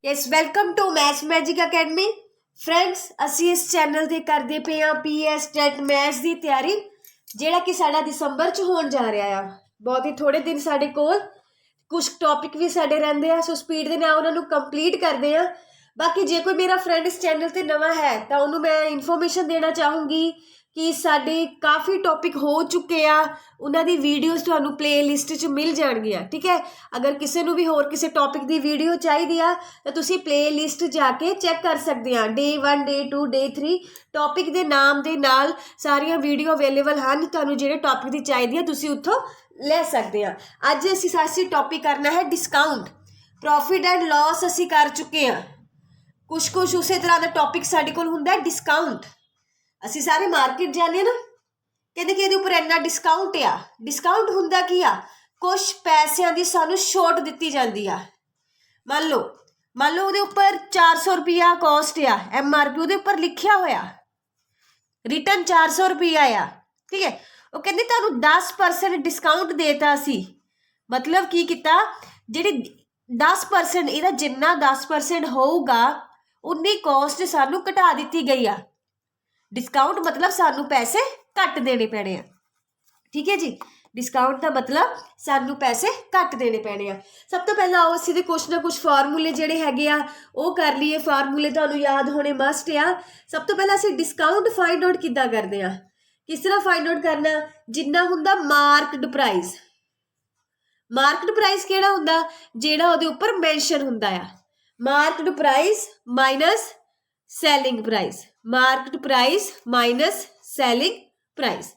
Yes welcome to maths magic academy friends. असी इस channel ते करते पे हाँ PS टेट मैथ्स की तैयारी जिहड़ा कि साडा दिसंबर च होण जा रहा है। बहुत ही थोड़े दिन साडे कोल कुछ टॉपिक भी साडे रहिंदे आ, सो स्पीड दे नाल उन्हां नूं कंप्लीट करते हैं। बाकी जे कोई मेरा फ्रेंड इस चैनल ते नवा है तो उन्होंने मैं इन्फॉर्मेशन देना चाहूँगी कि साडे काफ़ी टॉपिक हो चुके आ, उन्हां दी वीडियोज़ तुहानूं प्ले लिस्ट च मिल जाणगियां। ठीक है, अगर किसी नूं भी होर किसी टॉपिक दी वीडियो चाहिदी आ तो तुसीं प्ले लिस्ट जाके चैक कर सकदे आ। डे 1 डे 2 डे 3 टॉपिक दे नाम दे नाल सारियां वीडियो अवेलेबल हैं। तुहानूं जिहड़े टॉपिक दी चाहिदी आ तुसीं उत्थों ले सकदे आ। अज असीं टॉपिक करना है डिस्काउंट। प्रॉफिट एंड लॉस असीं कर चुके हैं। कुछ उस तरह का टॉपिक साडे कोल हुंदा है डिस्काउंट। असीं सारे मार्केट जाने ना, कहते कि इहदे उपर इन्ना डिस्काउंट आ। डिस्काउंट हुंदा की आ, कुछ पैसिਆਂ ਦੀ सानू छूट दित्ती जाती आ। मान लो उहदे उपर 400 रुपया कॉस्ट आ, MRP उहदे उपर लिखिया होया, रिटर्न 400 रुपया आ। ठीक है, वो कहते तुहानू 10% डिस्काउंट देता सी। मतलब की किता, जिहड़ी 10% इहदा जिन्ना 10% होऊगा उन्नी कॉस्ट सानू घटा दित्ती गई आ। डिस्काउंट मतलब सानू पैसे घट देने पैने आ। ठीक है जी, डिस्काउंट का मतलब सानू पैसे घट देने पैने आ। सब तो पहला आओ असीं कुछ ना कुछ फार्मूले जिहड़े हैगे आ वो कर लीए। फार्मूले तुहानू याद होने मस्ट आ। सब तो पहला असीं डिस्काउंट फाइंड आउट किद्दां करदे आ, किस तरह फाइंड आउट करना, जिन्ना हुंदा मार्कड प्राइस। मार्कड प्राइस किहड़ा हुंदा, जिहड़ा उहदे उपर मैंशन हुंदा आ। Marked price minus selling price, marked price minus selling price.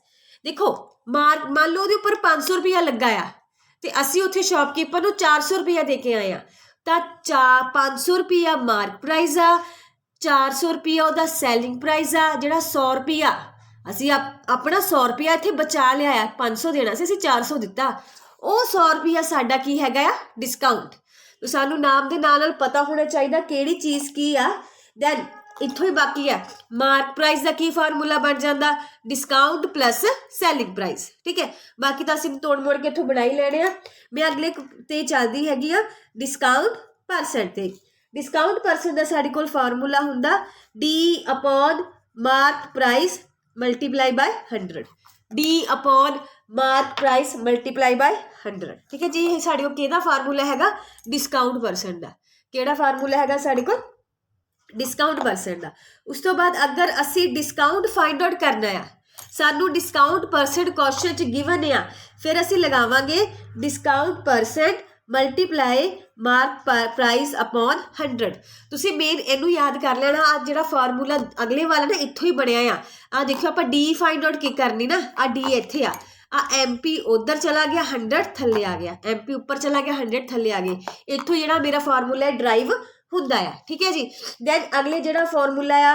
देखो मान लो उहदे उपर 500 रुपया लगा आ ते असीं उत्थे शॉपकीपर नूं 400 रुपया दे के आए आ, तां 500 रुपया मार्क प्राइस आ, 400 रुपया उहदा सैलिंग प्राइस आ। जिहड़ा 100 रुपया असीं अपना 100 रुपया इत्थे बचा लिया आ, 500 देना सी, असीं 400 दिता, वो 100 रुपया साडा की हैगा आ डिस्काउंट। तो सानू नाम दे नाल पता होना चाहिए किहड़ी चीज़ की आ। दैन इत्थों ही बाकी है मार्क प्राइस का की फार्मूला बन जाता, डिस्काउंट प्लस सैलिंग प्राइस। ठीक है, बाकी तो असीं तोड़ मोड़ के इत्थों बना ही लेने आ। मैं अगले ते चलदी हैगी आ डिस्काउंट परसेंट ते। डिस्काउंट परसेंट का साडे कोल फार्मूला हुंदा D upon mark price multiply by 100। D upon mark price multiply by 100। ठीक है जी, ये साडे कोल किहदा फार्मूला हैगा डिस्काउंट परसेंट का। किहड़ा फार्मूला हैगा साडे कोल डिस्काउंट परसेंट का। उस तो बाद अगर असी डिस्काउंट फाइंड आउट करना है, सानू डिस्काउंट परसेंट क्वेश्चन च गिवन आ, फिर असी लगावांगे discount percent multiply mark price upon 100। तुसीं मेन इनू याद कर लेना। आ जिहड़ा फार्मूला अगले वाला ना इत्थों ही बनया आ देखियो आपां डी फाइंड आउट की करनी ना, आ डी इत्थे आ, MP उधर चला गया 100 थल्ले आ गया, MP ऊपर चला गया 100 थल्ले आ गए। इत्थों जिहड़ा मेरा फार्मूला है ड्राइव हुंदा है। ठीक है जी, दैन अगले जिहड़ा फार्मूला आ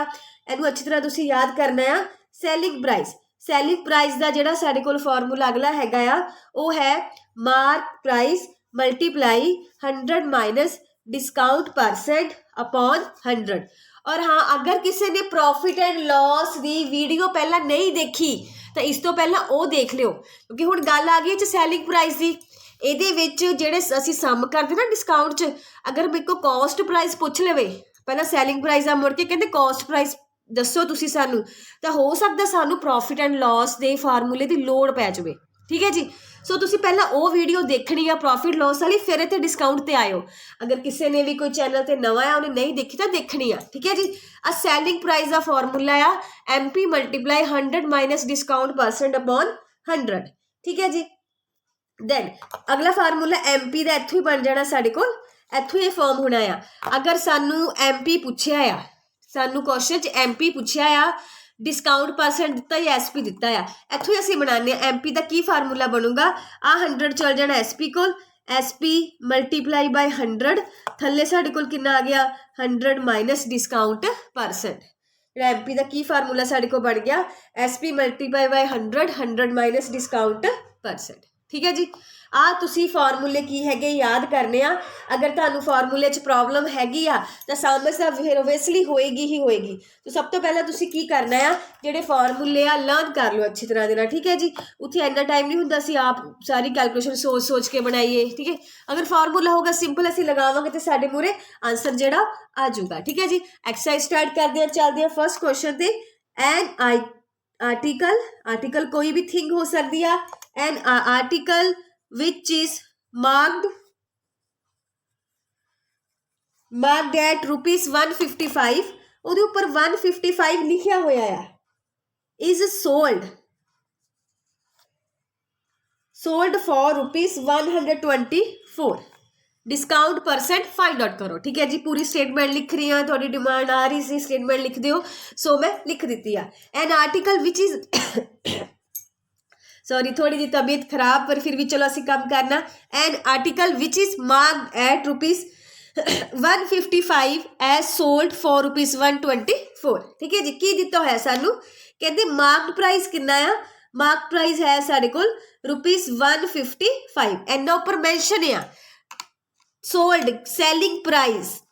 इहनूं अच्छी तरह तुसीं याद करना आ, सैलिंग प्राइस। सैलिंग प्राइस का जिहड़ा साडे कोल फार्मूला अगला हैगा आ वो है mark price multiply 100 minus discount percent upon 100। और हाँ, अगर किसी ने प्रॉफिट एंड लॉस की वीडियो पहला नहीं देखी तो इस तो पहला वो देख लियो, क्योंकि हुण गल आ गई सैलिंग प्राइस की। ਇਹਦੇ ਵਿੱਚ ਜਿਹੜੇ ਅਸੀਂ ਸਮ ਕਰਦੇ ਨਾ डिस्काउंट च, अगर मेरे को कॉस्ट प्राइस पूछ लवे पहला सैलिंग प्राइस आ, मुड़ के कहते कॉस्ट प्राइस दसो तुसी सानू, तो हो सकता सानू प्रॉफिट एंड लॉस के फार्मूले की लोड़ पै जाए। ठीक है जी, सो तुसी पहला वो वीडियो देखनी है प्रॉफिट लॉस वाली, फिर इत्थे डिस्काउंट ते आयो। अगर किसी ने भी कोई चैनल ते नवा है उन्हें नहीं देखी तो देखनी है। ठीक है जी, आ सैलिंग प्राइस का फार्मूला आ MP multiply 100 minus discount percent upon 100। ठीक है जी, दैन अगला फार्मूला MP का इत्थों ही बन जाना साडे कोल, इत्थों ही फॉर्म होना आ। अगर सानू MP पूछया आ, सानू क्वेश्चन च MP पूछया आ, डिस्काउंट परसेंट दिता या SP दिता है, इत्थों ही असीं बनाने MP का की फार्मूला बनूगा। आ 100 चल जाना SP कोल, SP मल्टीप्लाई बाय 100 थल्ले साडे कोल कितना आ गया 100 माइनस डिस्काउंट परसेंट। MP का की फार्मूला साडे कोल बन गया SP multiply by 100 100 minus discount percent. ठीक है जी, ਆ ਤੁਸੀਂ ਫਾਰਮੂਲੇ ਕੀ ਹੈਗੇ याद करने आ। अगर ਤੁਹਾਨੂੰ ਫਾਰਮੂਲੇ 'ਚ ਪ੍ਰੋਬਲਮ ਹੈਗੀ ਆ ਤਾਂ ਸਮਝ ਤਾਂ ਫਿਰ ਓਬਵੀਅਸਲੀ ਹੋਏਗੀ ਹੀ ਹੋਏਗੀ। तो सब तो पहले ਤੁਸੀਂ ਕੀ ਕਰਨਾ ਆ, ਜਿਹੜੇ ਫਾਰਮੂਲੇ ਆ ਲਰਨ ਕਰ ਲਓ ਅੱਛੀ ਤਰ੍ਹਾਂ ਦੇ ਨਾਲ, ਠੀਕ ਹੈ ਜੀ। ਉੱਥੇ ਇੰਨਾ ਟਾਈਮ ਨਹੀਂ ਹੁੰਦਾ ਅਸੀਂ ਆਪ ਸਾਰੀ ਕੈਲਕੂਲੇਸ਼ਨ ਸੋਚ ਕੇ ਬਣਾਈਏ, ਠੀਕ ਹੈ। ਅਗਰ ਫਾਰਮੂਲਾ ਹੋਗਾ ਸਿੰਪਲ ਅਸੀਂ ਲਗਾਵਾਂਗੇ ਤੇ ਸਾਡੇ ਮੂਹਰੇ ਆਨਸਰ ਜਿਹੜਾ ਆ ਜਾਊਗਾ, ਠੀਕ ਹੈ ਜੀ। ਐਕਸਰਸਾਈਜ਼ ਸਟਾਰਟ ਕਰਦੇ ਹਾਂ, ਚੱਲਦੇ ਹਾਂ ਫਸਟ ਕੁਐਸਚਨ ਤੇ। ਐਨ ਆਰਟੀਕਲ ਕੋਈ ਵੀ ਥਿੰਗ ਹੋ ਸਕਦੀ ਆ। ਐਨ ਆਰਟੀਕਲ ਵਿਚ ਇਜ਼ ਮਾਰਕਡ ਐਟ ₹155, ਉਹਦੇ ਉੱਪਰ 155 ਲਿਖਿਆ ਹੋਇਆ ਆ। Is sold for ₹124। Discount percent find out करो, ठीक है जी। पूरी स्टेटमेंट लिख रही हाँ, थोड़ी डिमांड आ रही सी स्टेटमेंट लिख दियो, सो मैं लिख दी है। N article which is sorry थोड़ी जी तबीयत खराब, पर फिर भी चलो असी काम करना। An article which is marked at ₹155 as sold for ₹124, ठीक है जी। की दिता होया सानू, कहते मार्क्ड प्राइस कितना आ, मार्क्ड प्राइस है साडे कोल ₹155, इन्ना उपर मैंशन है। सोल्ड सैलिंग प्राइस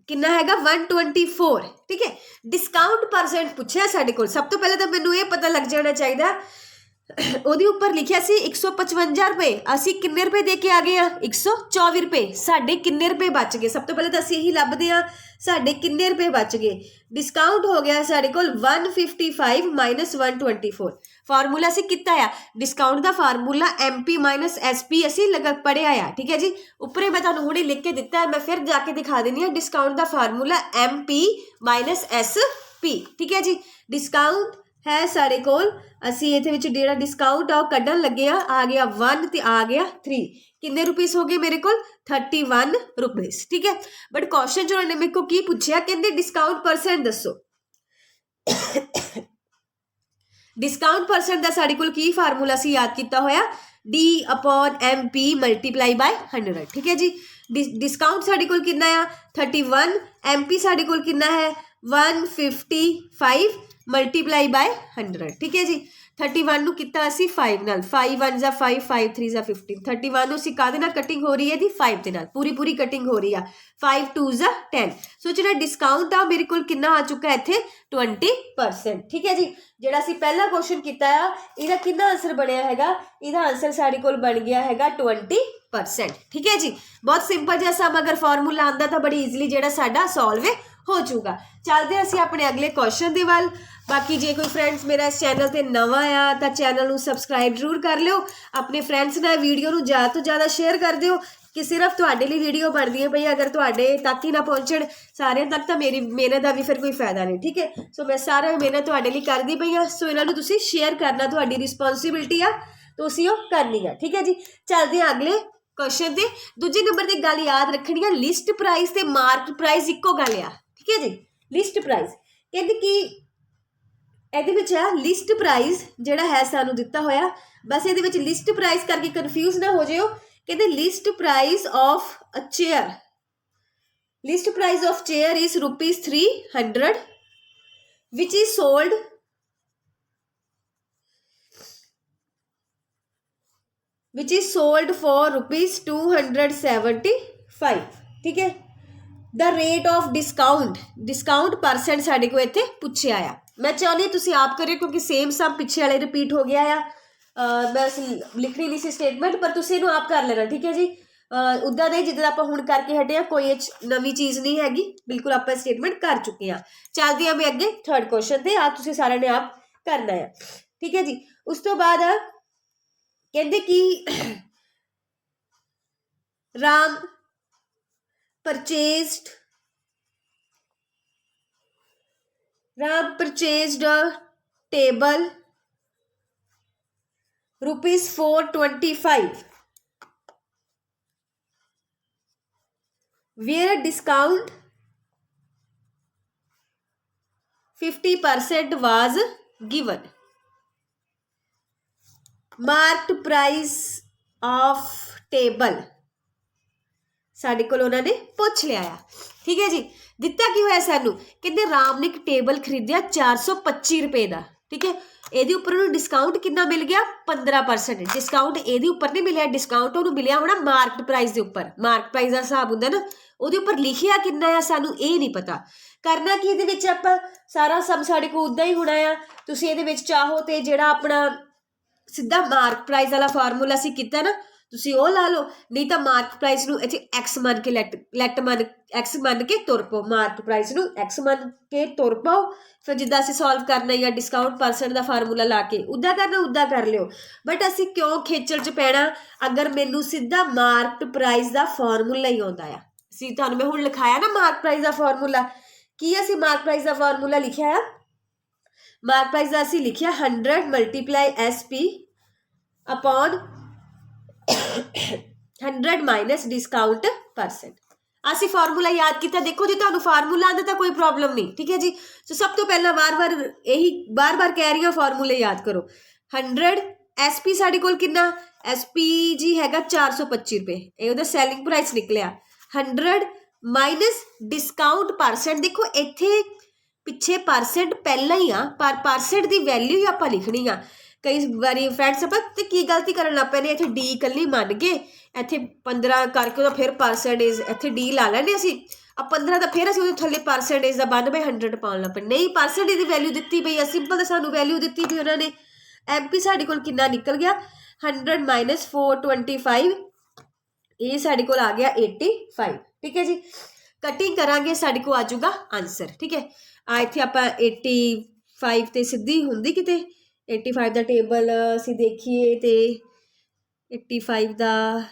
कितना हैगा 124, ठीक है। डिस्काउंट परसेंट पूछा साडे कोल, सब तो पहले तो मैनू ये पता लग जाना चाहिए। ਉਹਦੇ ਉੱਪਰ ਲਿਖਿਆ ਸੀ 155 रुपए, ਅਸੀਂ ਕਿੰਨੇ ਰੁਪਏ ਦੇ ਕੇ ਆ ਗਏ ਆ 124 रुपए। ਸਾਡੇ ਕਿੰਨੇ ਰੁਪਏ ਬਚ ਗਏ, ਸਭ ਤੋਂ ਪਹਿਲੇ ਤਾਂ ਅਸੀਂ ਇਹੀ ਲੱਭਦੇ ਆ ਸਾਡੇ ਕਿੰਨੇ ਰੁਪਏ ਬਚ ਗਏ। ਡਿਸਕਾਊਂਟ ਹੋ ਗਿਆ ਸਾਡੇ ਕੋਲ 155 ਮਾਈਨਸ 124। ਫਾਰਮੂਲਾ ਅਸੀਂ ਕੀਤਾ ਆ ਡਿਸਕਾਊਂਟ ਦਾ, ਫਾਰਮੂਲਾ MP ਮਾਈਨਸ SP ਅਸੀਂ ਪੜਿਆ ਆ, ਠੀਕ ਹੈ ਜੀ। ਉੱਪਰੇ ਮੈਂ ਤੁਹਾਨੂੰ ਹੁਣੇ ਲਿਖ ਕੇ ਦਿੱਤਾ, ਮੈਂ ਫਿਰ ਜਾ ਕੇ ਦਿਖਾ ਦਿੰਦੀ ਆ। ਡਿਸਕਾਊਂਟ ਦਾ ਫਾਰਮੂਲਾ MP ਮਾਈਨਸ SP, ठीक है जी। डिस्काउंट है साढ़े कोल, असी इहदे विच जिहड़ा डिस्काउंट आ वो कड्ढण लगे आ गया 1 ते आ गया 3। किन्ने रुपीस हो गए मेरे कोल 31 रुपीस, ठीक है। बट क्वेश्चन जो उन्होंने मेरे को की पूछा, कहते डिस्काउंट परसेंट दसो। डिस्काउंट परसेंट का साढ़े कोल की फार्मूला सी याद किया होया, D/MP मल्टीप्लाई बाय 100, ठीक है जी। डिस्काउंट साढ़े कोल कितना है 31, MP साढ़े कोल कितना है 155 मल्टीप्लाई बाय 100, ठीक है जी। 31 ਨੂੰ ਕੀਤਾ ਅਸੀਂ 5 ਨਾਲ, 5 1 जा 5, 5 3 जा 15। 31 ਨੂੰ ਅਸੀਂ ਕਾਹਦੇ ਨਾਲ ਕਟਿੰਗ ਹੋ ਰਹੀ ਹੈ ਦੀ 5 ਦੇ ਨਾਲ, ਪੂਰੀ ਕਟਿੰਗ ਹੋ ਰਹੀ ਆ। 5 2 जा 10। ਸੋ ਜਿਹੜਾ ਡਿਸਕਾਊਂਟ ਆ ਮੇਰੇ ਕੋਲ ਕਿੰਨਾ ਆ ਚੁੱਕਾ ਇੱਥੇ 20%, ਠੀਕ ਹੈ ਜੀ। ਜਿਹੜਾ ਅਸੀਂ ਪਹਿਲਾ ਕੁਐਸਚਨ ਕੀਤਾ ਆ ਇਹਦਾ ਕਿੰਨਾ ਆਨਸਰ ਬਣਿਆ ਹੈਗਾ, ਇਹਦਾ ਆਨਸਰ ਸਾਡੇ ਕੋਲ ਬਣ ਗਿਆ ਹੈਗਾ 20%, ਠੀਕ ਹੈ ਜੀ। ਬਹੁਤ ਸਿੰਪਲ ਜਿਹਾ ਸਮ ਅਗਰ ਫਾਰਮੂਲਾ ਆਂਦਾ ਤਾਂ ਬੜੀ ਈਜ਼ੀਲੀ ਜਿਹੜਾ ਸਾਡਾ ਸੋਲਵ हो जाऊगा। चलते हैं असीं अपने अगले क्वेश्चन के वाल। बाकी जे कोई फ्रेंड्स मेरा इस चैनल पर नवा आ तो चैनल को सबसक्राइब जरूर कर लियो, अपने फ्रेंड्स नाल वीडियो को ज़्यादा तो ज़्यादा शेयर कर दिओ कि सिर्फ तुहाडे लई वीडियो बनदी है भई, अगर तुहाडे तक ही ना पहुँचण सारे तक तो मेरी मेहनत का भी फिर कोई फायदा नहीं, ठीक है। सो मैं सारा मेहनत तुहाडे लई करदी पई आ, सो इन्हां नूं तुसीं शेयर करना तुहाडी रिस्पोंसिबिलिटी आ, तुसीं ओह करनी है, ठीक है जी। चलते हैं अगले क्वेश्चन ते। दूजे नंबर की गल याद रखनी है, लिस्ट प्राइस ते मार्केट प्राइस इक्को गल आ, ठीक है जी। लिस्ट प्राइस कहते कि ਇਹਦੇ ਵਿੱਚ ਆ ਲਿਸਟ ਪ੍ਰਾਈਸ ਜਿਹੜਾ ਹੈ ਸਾਨੂੰ ਦਿੱਤਾ ਹੋਇਆ, ਬਸ ਇਹਦੇ ਵਿੱਚ ਲਿਸਟ ਪ੍ਰਾਈਸ ਕਰਕੇ ਕਨਫਿਊਜ਼ ਨਾ ਹੋ ਜਿਓ। ਕਹਿੰਦੇ list price of a chair, list price of chair is ₹300 ਵਿਚ ਇਜ਼ सोल्ड फॉर ₹275, ठीक है। The rate of discount percent साढ़े को इत्थे पूछा आ। मैं चाहती तुसीं आप करियो क्योंकि सेम सम पिछे वाले रिपीट हो गया आ। मैं लिखनी नहीं सी स्टेटमेंट, पर तुसीं इहनूं आप कर लेना, ठीक है जी। उदा दे जिद्दां आपां हुण करके हटे आ, कोई नवीं चीज़ नहीं हैगी, बिल्कुल आपां स्टेटमेंट कर चुके हैं। चलदी हां मैं अगे थर्ड क्वेश्चन ते, आ तुसीं सारिआं ने आप करना है, ठीक है जी। उस तो बाद कहते कि Ram purchased a table ₹425 where a discount 50% was given. Marked price of table साढ़े को उन्होंने पुछ लिया, ठीक है जी। दिता की होया सानू, कहते राम ने एक टेबल खरीदिया 425 रुपए का, ठीक है। ਇਹਦੇ ਉੱਪਰ ਉਹਨੂੰ ਡਿਸਕਾਊਂਟ ਕਿੰਨਾ ਮਿਲ ਗਿਆ 15%। ਡਿਸਕਾਊਂਟ ਇਹਦੇ ਉੱਪਰ ਨਹੀਂ ਮਿਲਿਆ, ਡਿਸਕਾਊਂਟ ਉਹਨੂੰ ਮਿਲਿਆ ਹੋਣਾ ਮਾਰਕਟ ਪ੍ਰਾਈਸ ਦੇ ਉੱਪਰ। ਮਾਰਕਟ ਪ੍ਰਾਈਸ ਦਾ ਹਿਸਾਬ ਹੁੰਦਾ ਨਾ, ਉਹਦੇ ਉੱਪਰ ਲਿਖਿਆ ਕਿੰਨਾ ਆ ਸਾਨੂੰ ਇਹ ਨਹੀਂ ਪਤਾ। ਕਰਨਾ ਕੀ ਇਹਦੇ ਵਿੱਚ ਆਪਾਂ ਸਾਰਾ ਸਮ ਸਾਡੇ ਕੋਲ ਉੱਦਾਂ ਹੀ ਹੋਣਾ ਆ। ਤੁਸੀਂ ਇਹਦੇ ਵਿੱਚ ਚਾਹੋ ਤੇ ਜਿਹੜਾ ਆਪਣਾ ਸਿੱਧਾ ਮਾਰਕ ਪ੍ਰਾਈਸ ਵਾਲਾ ਫਾਰਮੂਲਾ ਅਸੀਂ ਕੀਤਾ ਨਾ ਤੁਸੀਂ ਉਹ ਲਾ ਲਓ, ਨਹੀਂ ਤਾਂ ਮਾਰਕ ਪ੍ਰਾਈਸ ਨੂੰ ਇੱਥੇ ਐਕਸ ਮੰਨ ਕੇ ਐਕਸ ਮੰਨ ਕੇ ਤੁਰ ਪਾਓ। ਮਾਰਕ ਪ੍ਰਾਈਸ ਨੂੰ ਐਕਸ ਮੰਨ ਕੇ ਤੁਰ ਪਾਓ। ਫਿਰ ਜਿੱਦਾਂ ਅਸੀਂ ਸੋਲਵ ਕਰਨਾ ਜਾਂ ਡਿਸਕਾਊਂਟ ਪਰਸੈਂਟ ਦਾ ਫਾਰਮੂਲਾ ਲਾ ਕੇ ਉੱਦਾਂ ਕਰਨਾ ਉੱਦਾਂ ਕਰ ਲਿਓ। ਬਟ ਅਸੀਂ ਕਿਉਂ ਖੇਚਲ 'ਚ ਪੈਣਾ ਅਗਰ ਮੈਨੂੰ ਸਿੱਧਾ ਮਾਰਕਟ ਪ੍ਰਾਈਸ ਦਾ ਫਾਰਮੂਲਾ ਹੀ ਆਉਂਦਾ ਆ। ਅਸੀਂ ਤੁਹਾਨੂੰ ਮੈਂ ਹੁਣ ਲਿਖਾਇਆ ਨਾ ਮਾਰਕ ਪ੍ਰਾਈਸ ਦਾ ਫਾਰਮੂਲਾ। ਕੀ ਅਸੀਂ ਮਾਰਕ ਪ੍ਰਾਈਸ ਦਾ ਫਾਰਮੂਲਾ ਲਿਖਿਆ ਆ? ਮਾਰਕ ਪ੍ਰਾਈਸ ਦਾ ਅਸੀਂ ਲਿਖਿਆ 100 multiply SP upon 100 minus discount percent. ਅਸੀਂ ਫਾਰਮੂਲਾ ਯਾਦ ਕੀਤਾ। ਦੇਖੋ ਜੇ ਤੁਹਾਨੂੰ ਫਾਰਮੂਲਾ ਆਉਂਦਾ ਤਾਂ ਕੋਈ ਪ੍ਰੋਬਲਮ ਨਹੀਂ, ਠੀਕ ਹੈ ਜੀ। ਸੋ ਸਭ ਤੋਂ ਪਹਿਲਾਂ ਬਾਰ-ਬਾਰ ਕਹਿ ਰਹੀ ਹਾਂ ਫਾਰਮੂਲੇ ਯਾਦ ਕਰੋ। 100 SP ਸਾਡੇ ਕੋਲ ਕਿੰਨਾ SP ਜੀ ਹੈਗਾ 425 ਰੁਪਏ, ਇਹ ਉਹਦਾ ਸੈਲਿੰਗ ਪ੍ਰਾਈਸ ਨਿਕਲਿਆ। 100 ਮਾਈਨਸ ਡਿਸਕਾਊਂਟ ਪਰਸੈਂਟ। ਦੇਖੋ ਇੱਥੇ ਪਿੱਛੇ ਪਰਸੈਂਟ ਪਹਿਲਾਂ ਹੀ ਆ ਪਰ ਪਰਸੈਂਟ ਦੀ ਵੈਲਿਊ ਹੀ ਆਪਾਂ ਲਿਖਣੀ ਆ। ਕਈ ਵਾਰੀ ਫਰੈਂਡਸ ਆਪਾਂ ਤੇ ਕੀ ਗਲਤੀ ਕਰਨ ਲੱਗ ਪਏ ਨੇ, ਇੱਥੇ ਡੀ ਇਕੱਲੀ ਮੰਨ ਗਏ, ਇੱਥੇ 15 ਕਰਕੇ ਉਹਦਾ ਫਿਰ ਪਰਸੈਂਟੇਜ ਇੱਥੇ ਡੀ ਲਾ ਲੈਂਦੇ ਅਸੀਂ। 15 ਦਾ ਫਿਰ ਅਸੀਂ ਉਹਦੇ ਥੱਲੇ ਪਰਸੈਂਟੇਜ ਦਾ 9200 ਪਾਉਣ ਲੱਗ ਪਏ। ਨਹੀਂ, ਪਰਸੈਂਟੇਜ ਦੀ ਵੈਲਿਊ ਦਿੱਤੀ ਪਈ ਆ, ਸਿੰਪਲ ਤਾਂ ਸਾਨੂੰ ਵੈਲਿਊ ਦਿੱਤੀ ਪਈ ਉਹਨਾਂ ਨੇ। MP ਸਾਡੇ ਕੋਲ ਕਿੰਨਾ ਨਿਕਲ ਗਿਆ 100 ਮਾਈਨਸ 425, ਇਹ ਸਾਡੇ ਕੋਲ ਆ ਗਿਆ 85, ਠੀਕ ਹੈ ਜੀ। ਕਟਿੰਗ ਕਰਾਂਗੇ ਸਾਡੇ ਕੋਲ ਆ ਜਾਊਗਾ ਆਂਸਰ, ਠੀਕ ਹੈ। ਇੱਥੇ ਆਪਾਂ 85 ਤੇ ਸਿੱਧੀ ਹੁੰਦੀ ਕਿਤੇ 85 ਦਾ ਟੇਬਲ ਅਸੀਂ ਦੇਖੀਏ ਤੇ 85 ਦਾ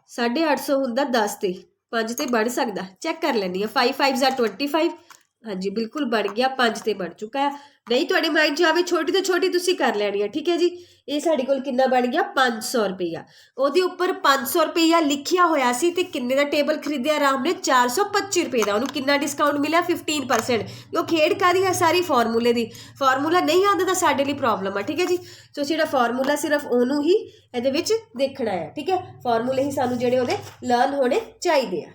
850 ਹੁੰਦਾ 10 ਤੇ 5 ਤੇ बढ़ ਸਕਦਾ। ਚੈੱਕ ਕਰ ਲੈਂਦੀ ਹਾਂ। 5 5 25, ਹਾਂਜੀ ਬਿਲਕੁਲ ਬਣ ਗਿਆ, 5 ਤੇ ਬਣ ਚੁੱਕਾ ਹੈ। ਨਹੀਂ ਤੁਹਾਡੇ ਮਾਈਂਡ 'ਚ ਆਵੇ ਛੋਟੀ ਤੋਂ ਛੋਟੀ ਤੁਸੀਂ ਕਰ ਲੈਣੀ ਹੈ, ਠੀਕ ਹੈ ਜੀ। ਇਹ ਸਾਡੇ ਕੋਲ ਕਿੰਨਾ ਬਣ ਗਿਆ 500 ਰੁਪਈਆ। ਉਹਦੇ ਉੱਪਰ 500 ਰੁਪਈਆ ਲਿਖਿਆ ਹੋਇਆ ਸੀ ਤੇ ਕਿੰਨੇ ਦਾ ਟੇਬਲ ਖਰੀਦਿਆ ਰਾਮ ਨੇ 425 ਰੁਪਏ ਦਾ। ਉਹਨੂੰ ਕਿੰਨਾ ਡਿਸਕਾਊਂਟ ਮਿਲਿਆ 15%। ਉਹ ਖੇਡ ਕਾਹਦੀ ਹੈ ਸਾਰੀ ਫਾਰਮੂਲੇ ਦੀ। ਫਾਰਮੂਲਾ ਨਹੀਂ ਆਉਂਦਾ ਤਾਂ ਸਾਡੇ ਲਈ ਪ੍ਰੋਬਲਮ ਆ, ਠੀਕ ਹੈ ਜੀ। ਸੋ ਜਿਹੜਾ ਫਾਰਮੂਲਾ ਸਿਰਫ ਉਹਨੂੰ ਹੀ ਇਹਦੇ ਵਿੱਚ ਦੇਖਣਾ ਹੈ, ਠੀਕ ਹੈ। ਫਾਰਮੂਲੇ ਹੀ ਸਾਨੂੰ ਜਿਹੜੇ ਉਹਦੇ ਲਰਨ ਹੋਣੇ ਚਾਹੀਦੇ ਆ।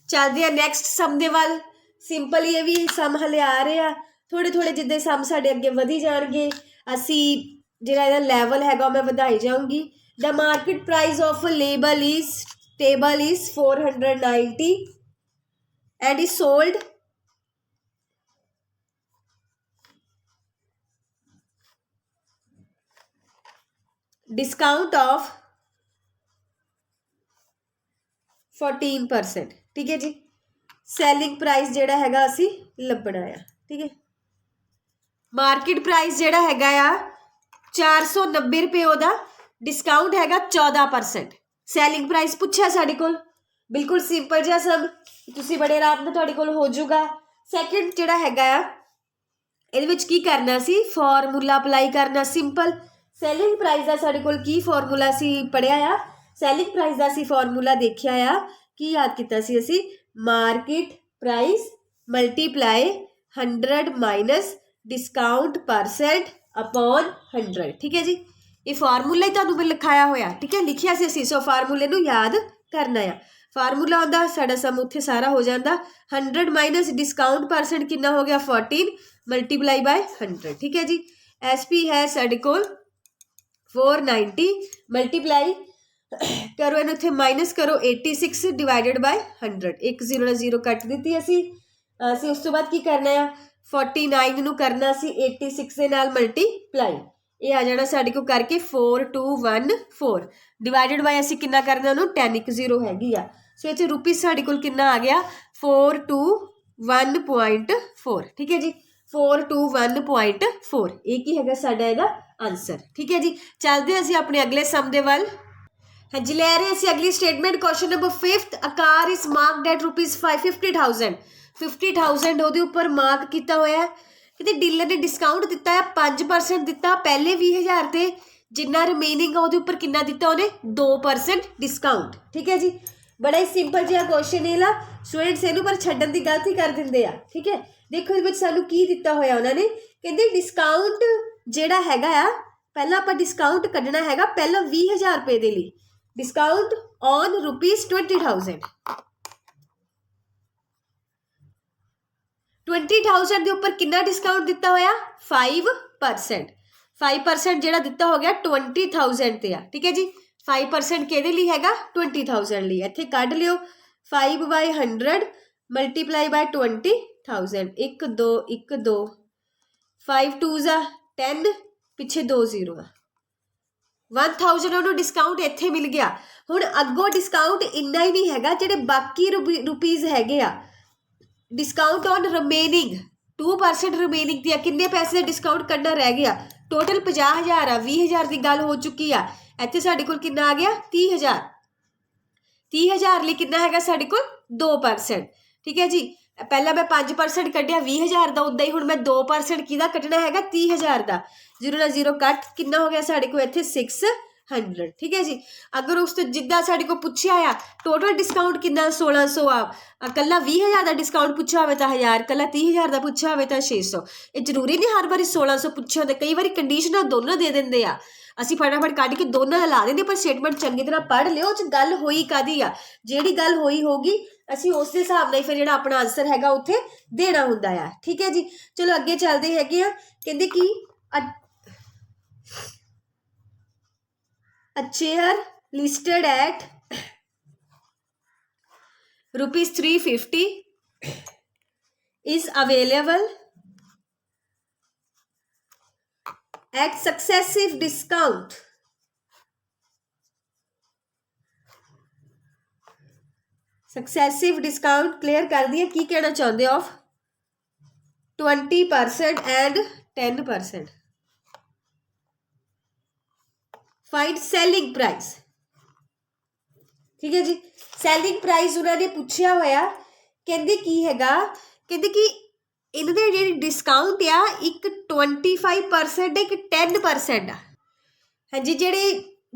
ਚੱਲਦੇ ਆ ਨੈਕਸਟ ਸਮ ਦੇ ਵੱਲ। ਸਿੰਪਲ ਇਹ ਵੀ ਸਮ ਹਲੇ ਆ ਰਹੇ ਆ ਥੋੜੇ ਥੋੜੇ, ਜਿੱਦਾਂ ਸਮ ਸਾਡੇ ਅੱਗੇ ਵਧੀ ਜਾਣਗੇ ਅਸੀਂ ਜਿਹੜਾ ਇਹਦਾ ਲੈਵਲ ਹੈਗਾ ਮੈਂ ਵਧਾਈ ਜਾਊਂਗੀ। The market price of label is table is 490 and is sold discount off 14%, ठीक है जी। सैलिंग प्राइस जेड़ा हैगा असी लभना आ, ठीक है। मार्केट प्राइस जेड़ा हैगा आ 490 रुपये, ओदा डिस्काउंट हैगा 14%। सैलिंग प्राइस पूछा साडे कोल, बिल्कुल सिंपल जिहा सब, तुसी बड़े आराम नाल तुहाडे कोल हो जाऊगा। सैकेंड जेड़ा हैगा आ इहदे विच की करना सी, फॉर्मूला अप्लाई करना सिंपल। सैलिंग प्राइस का साडे कोल की फॉर्मूला सी पढ़िया आ, सैलिंग प्राइस का असी फॉर्मूला देखिया आ, की याद किया सी असी market price multiply 100 minus discount percent upon 100, ठीक है जी। ये फार्मूला ही तुहानूं मैं लिखाया होया, ठीक है, लिखिया सी असी। सो फार्मूले नूं याद करना आ। फार्मूला आउंदा साडा सम उत्थे सारा हो जाता। 100 माइनस डिस्काउंट परसेंट कितना हो गया 14 मल्टीप्लाई बाय 100, ठीक है जी। SP है साडे कोल 490 मल्टीप्लाई करो इन्हूं इत्थे माइनस करो 86 डिवाइडेड बाय 100। एक 0 ਨਾਲ 0 ਕੱਟ ਦਿੱਤੀ ਅਸੀਂ ਉਸ ਤੋਂ ਬਾਅਦ ਕੀ ਕਰਨਾ ਆ 49 ਨੂੰ ਕਰਨਾ ਸੀ 86 ਦੇ ਨਾਲ ਮਲਟੀਪਲਾਈ। ਇਹ ਆ ਜਾਣਾ ਸਾਡੇ ਕੋਲ ਕਰਕੇ 4214 डिवाइडेड बाय ਅਸੀਂ ਕਿੰਨਾ ਕਰਨਾ ਉਹਨੂੰ 10 ਇੱਕ 0 ਹੈਗੀ ਆ। ਸੋ ਇੱਥੇ ਰੁਪੀਸ ਸਾਡੇ ਕੋਲ ਕਿੰਨਾ ਆ ਗਿਆ 421.4, ਠੀਕ ਹੈ ਜੀ। 421.4 ਇਹ ਕੀ ਹੈਗਾ ਸਾਡਾ ਇਹਦਾ आंसर, ठीक है जी। चलते हैं असीं अपने अगले सम दे वल। हाँ जी, ले रहे हैं अगली statement. Question number 5, a car is marked at ₹50,000 50,000 ਉਹਦੇ ਉੱਪਰ ਮਾਰਕ ਕੀਤਾ ਹੋਇਆ ਹੈ। ਕਿਤੇ ਡੀਲਰ ਨੇ ਡਿਸਕਾਊਂਟ ਦਿੱਤਾ ਹੈ 5% ਦਿੱਤਾ ਪਹਿਲੇ 20,000 ਤੇ, ਜਿੰਨਾ ਰਿਮੇਨਿੰਗ ਆ ਉਹਦੇ ਉੱਪਰ ਕਿੰਨਾ ਦਿੱਤਾ ਉਹਨੇ 2% ਡਿਸਕਾਊਂਟ, ठीक है जी। बड़ा ही सिंपल जिहा क्वेश्चन है ला। स्टूडेंट्स ਇਹਨੂੰ पर ਛੱਡਣ ਦੀ ਗਲਤੀ ਕਰ ਦਿੰਦੇ ਆ, ठीक है। देखो ਇਹਦੇ ਵਿੱਚ ਸਾਨੂੰ ਕੀ ਦਿੱਤਾ ਹੋਇਆ ਉਹਨਾਂ ਨੇ, ਕਹਿੰਦੇ ਡਿਸਕਾਊਂਟ ਜਿਹੜਾ ਹੈਗਾ ਆ ਪਹਿਲਾਂ ਆਪਾਂ ਡਿਸਕਾਊਂਟ ਕੱਢਣਾ ਹੈਗਾ ਪਹਿਲਾਂ 20,000 ਰੁਪਏ ਦੇ ਲਈ। Discount on ₹20,000। 20,000 ਦੇ ਉੱਪਰ ਕਿੰਨਾ ਡਿਸਕਾਊਂਟ ਦਿੱਤਾ ਹੋਇਆ 5%। 5% ਜਿਹੜਾ ਦਿੱਤਾ ਹੋ ਗਿਆ 20,000 ਤੇ ਆ। ਠੀਕ ਹੈ ਜੀ, 5% ਕਿਹਦੇ ਲਈ ਹੈਗਾ 20,000 ਲਈ। ਇੱਥੇ ਕੱਢ ਲਿਓ 5/100 ਮਲਟੀਪਲਾਈ ਬਾय 20,000। 1 2 1 2 5 2s 10 ਪਿੱਛੇ 2 0 ਆ 1000 ਉਹਨੂੰ ਡਿਸਕਾਊਂਟ ਇੱਥੇ ਮਿਲ ਗਿਆ। ਹੁਣ ਅੱਗੋਂ ਡਿਸਕਾਊਂਟ ਇੰਨਾ ਹੀ ਨਹੀਂ ਹੈਗਾ, ਜਿਹੜੇ ਬਾਕੀ ਰੁਪੀਜ਼ ਹੈਗੇ ਆ ਡਿਸਕਾਊਂਟ ਔਨ ਰਿਮੇਨਿੰਗ 2% ਰਿਮੇਨਿੰਗ ਦੀ ਕਿੰਨੇ ਪੈਸੇ ਦਾ ਡਿਸਕਾਊਂਟ ਕੱਢਣਾ ਰਹਿ ਗਿਆ। ਟੋਟਲ 50,000 ਆ, 20,000 ਦੀ ਗੱਲ ਹੋ ਚੁੱਕੀ ਆ। ਇੱਥੇ ਸਾਡੇ ਕੋਲ ਕਿੰਨਾ ਆ ਗਿਆ 30,000। 30,000 ਲਈ ਕਿੰਨਾ ਹੈਗਾ ਸਾਡੇ ਕੋਲ 2%। ਠੀਕ ਹੈ ਜੀ, ਪਹਿਲਾਂ ਮੈਂ 5% ਕੱਢਿਆ 20,000 ਦਾ, ਉੱਦਾਂ ਹੀ ਹੁਣ ਮੈਂ 2% ਕਿਹਦਾ ਕੱਢਣਾ ਹੈਗਾ 30,000 ਦਾ। 0 ਨਾਲ 0 ਕੱਟ ਕਿੰਨਾ ਹੋ ਗਿਆ ਸਾਡੇ ਕੋਲ ਇੱਥੇ 600। ਠੀਕ ਹੈ ਜੀ, ਅਗਰ ਉਸ ਤੋਂ ਜਿੱਦਾਂ ਸਾਡੇ ਕੋਲ ਪੁੱਛਿਆ ਆ ਟੋਟਲ ਡਿਸਕਾਊਂਟ ਕਿੰਨਾ 1600 ਆ, ਇਕੱਲਾ 20,000 ਦਾ ਡਿਸਕਾਊਂਟ ਪੁੱਛਿਆ ਹੋਵੇ ਤਾਂ 1000, ਇਕੱਲਾ 30,000 ਦਾ ਪੁੱਛਿਆ ਹੋਵੇ ਤਾਂ 600। ਇਹ ਜ਼ਰੂਰੀ ਨਹੀਂ ਹਰ ਵਾਰੀ 1600 ਪੁੱਛਿਆ ਹੁੰਦਾ, ਕਈ ਵਾਰੀ ਕੰਡੀਸ਼ਨਾਂ ਦੋਨੋਂ ਦੇ ਦਿੰਦੇ ਆ, ਅਸੀਂ ਫਟਾਫਟ ਕੱਢ ਕੇ ਦੋਨਾਂ ਦਾ ਲਾ ਦਿੰਦੇ। ਪਰ ਸਟੇਟਮੈਂਟ ਚੰਗੀ ਤਰ੍ਹਾਂ ਪੜ੍ਹ ਲਿਓ, ਉਹ 'ਚ ਗੱਲ ਹੋਈ ਕਾਹਦੀ ਆ, ਜਿਹੜੀ ਗੱਲ ਹੋਗੀ ਅਸੀਂ ਉਸ ਦੇ ਹਿਸਾਬ ਨਾਲ ਫਿਰ ਜਿਹੜਾ ਆਪਣਾ ਆਨਸਰ ਹੈਗਾ ਉੱਥੇ ਦੇਣਾ ਹੁੰਦਾ ਆ। ਠੀਕ ਹੈ ਜੀ, ਚਲੋ ਅੱਗੇ ਚੱਲਦੇ ਹੈਗੇ ਆ। ਕਹਿੰਦੇ ਕਿ a chair listed at ₹350 is available at successive discount clear कर दिया। की कहना चाहते of 20% and 10%। Find selling price. ठीक है जी, सेलिंग प्राइस उन्होंने पूछा होया, कहते की हैगा, कहते कि इन्होंने जी डिस्काउंट आ एक 25% एक 10% आ। हाँ जी, जेडे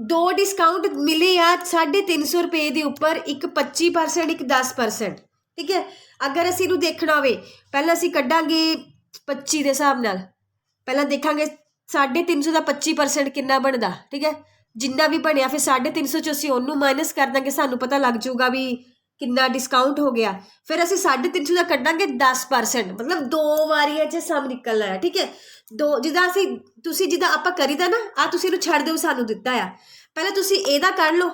2 डिस्काउंट मिले आ 350 रुपये के उपर, एक 25% एक 10%। ठीक है, अगर असी इनू देखना हो पहला असी कड्डांगे 25 के हिसाब नाल, पहला देखांगे 350 का 25% कितना बनता। ठीक है, जिन्ना भी बनया फिर 350 चो असीं उन्नू माइनस कर देंगे, सानू पता लग जाऊगा भी कितना डिस्काउंट हो गया। फिर असीं 350 का कड्डांगे 10%, मतलब 2 वारियां च सम निकलना है। ठीक है, 2 जिदा असीं तुसीं जिदा आपां करीदा ना आ तुसीं इहनूं छड्ड दिओ, सानू दित्ता आ, पहले तुसीं इहदा कढ लो,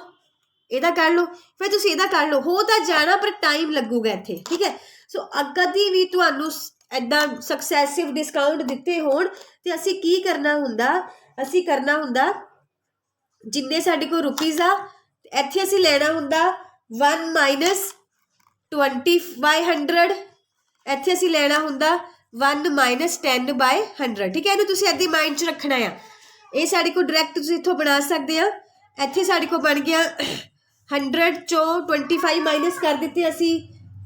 इहदा कढ लो, फिर तुसीं इहदा कढ लो, हो तां जाना पर टाइम लगूगा इत्थे। ठीक है, सो कदी भी तुहानूं इदां सक्सैसिव डिस्काउंट दिते होण ते असीं की करना हुंदा, असीं करना हुंदा जिन्ने साडे कोल रुपीज़ आ इत्थे असीं लेना हुंदा 1 माइनस 20/100, इत्थे असीं लेना हुंदा 1 माइनस 10/100। ठीक है, इहनूं तुसीं इदां माइंड च रखना आ। ये साडे कोल डायरैक्ट तुसीं इत्थों बना सकदे आ। इत्थे साडे कोल बन गया 100 चों 25 माइनस कर दिते असीं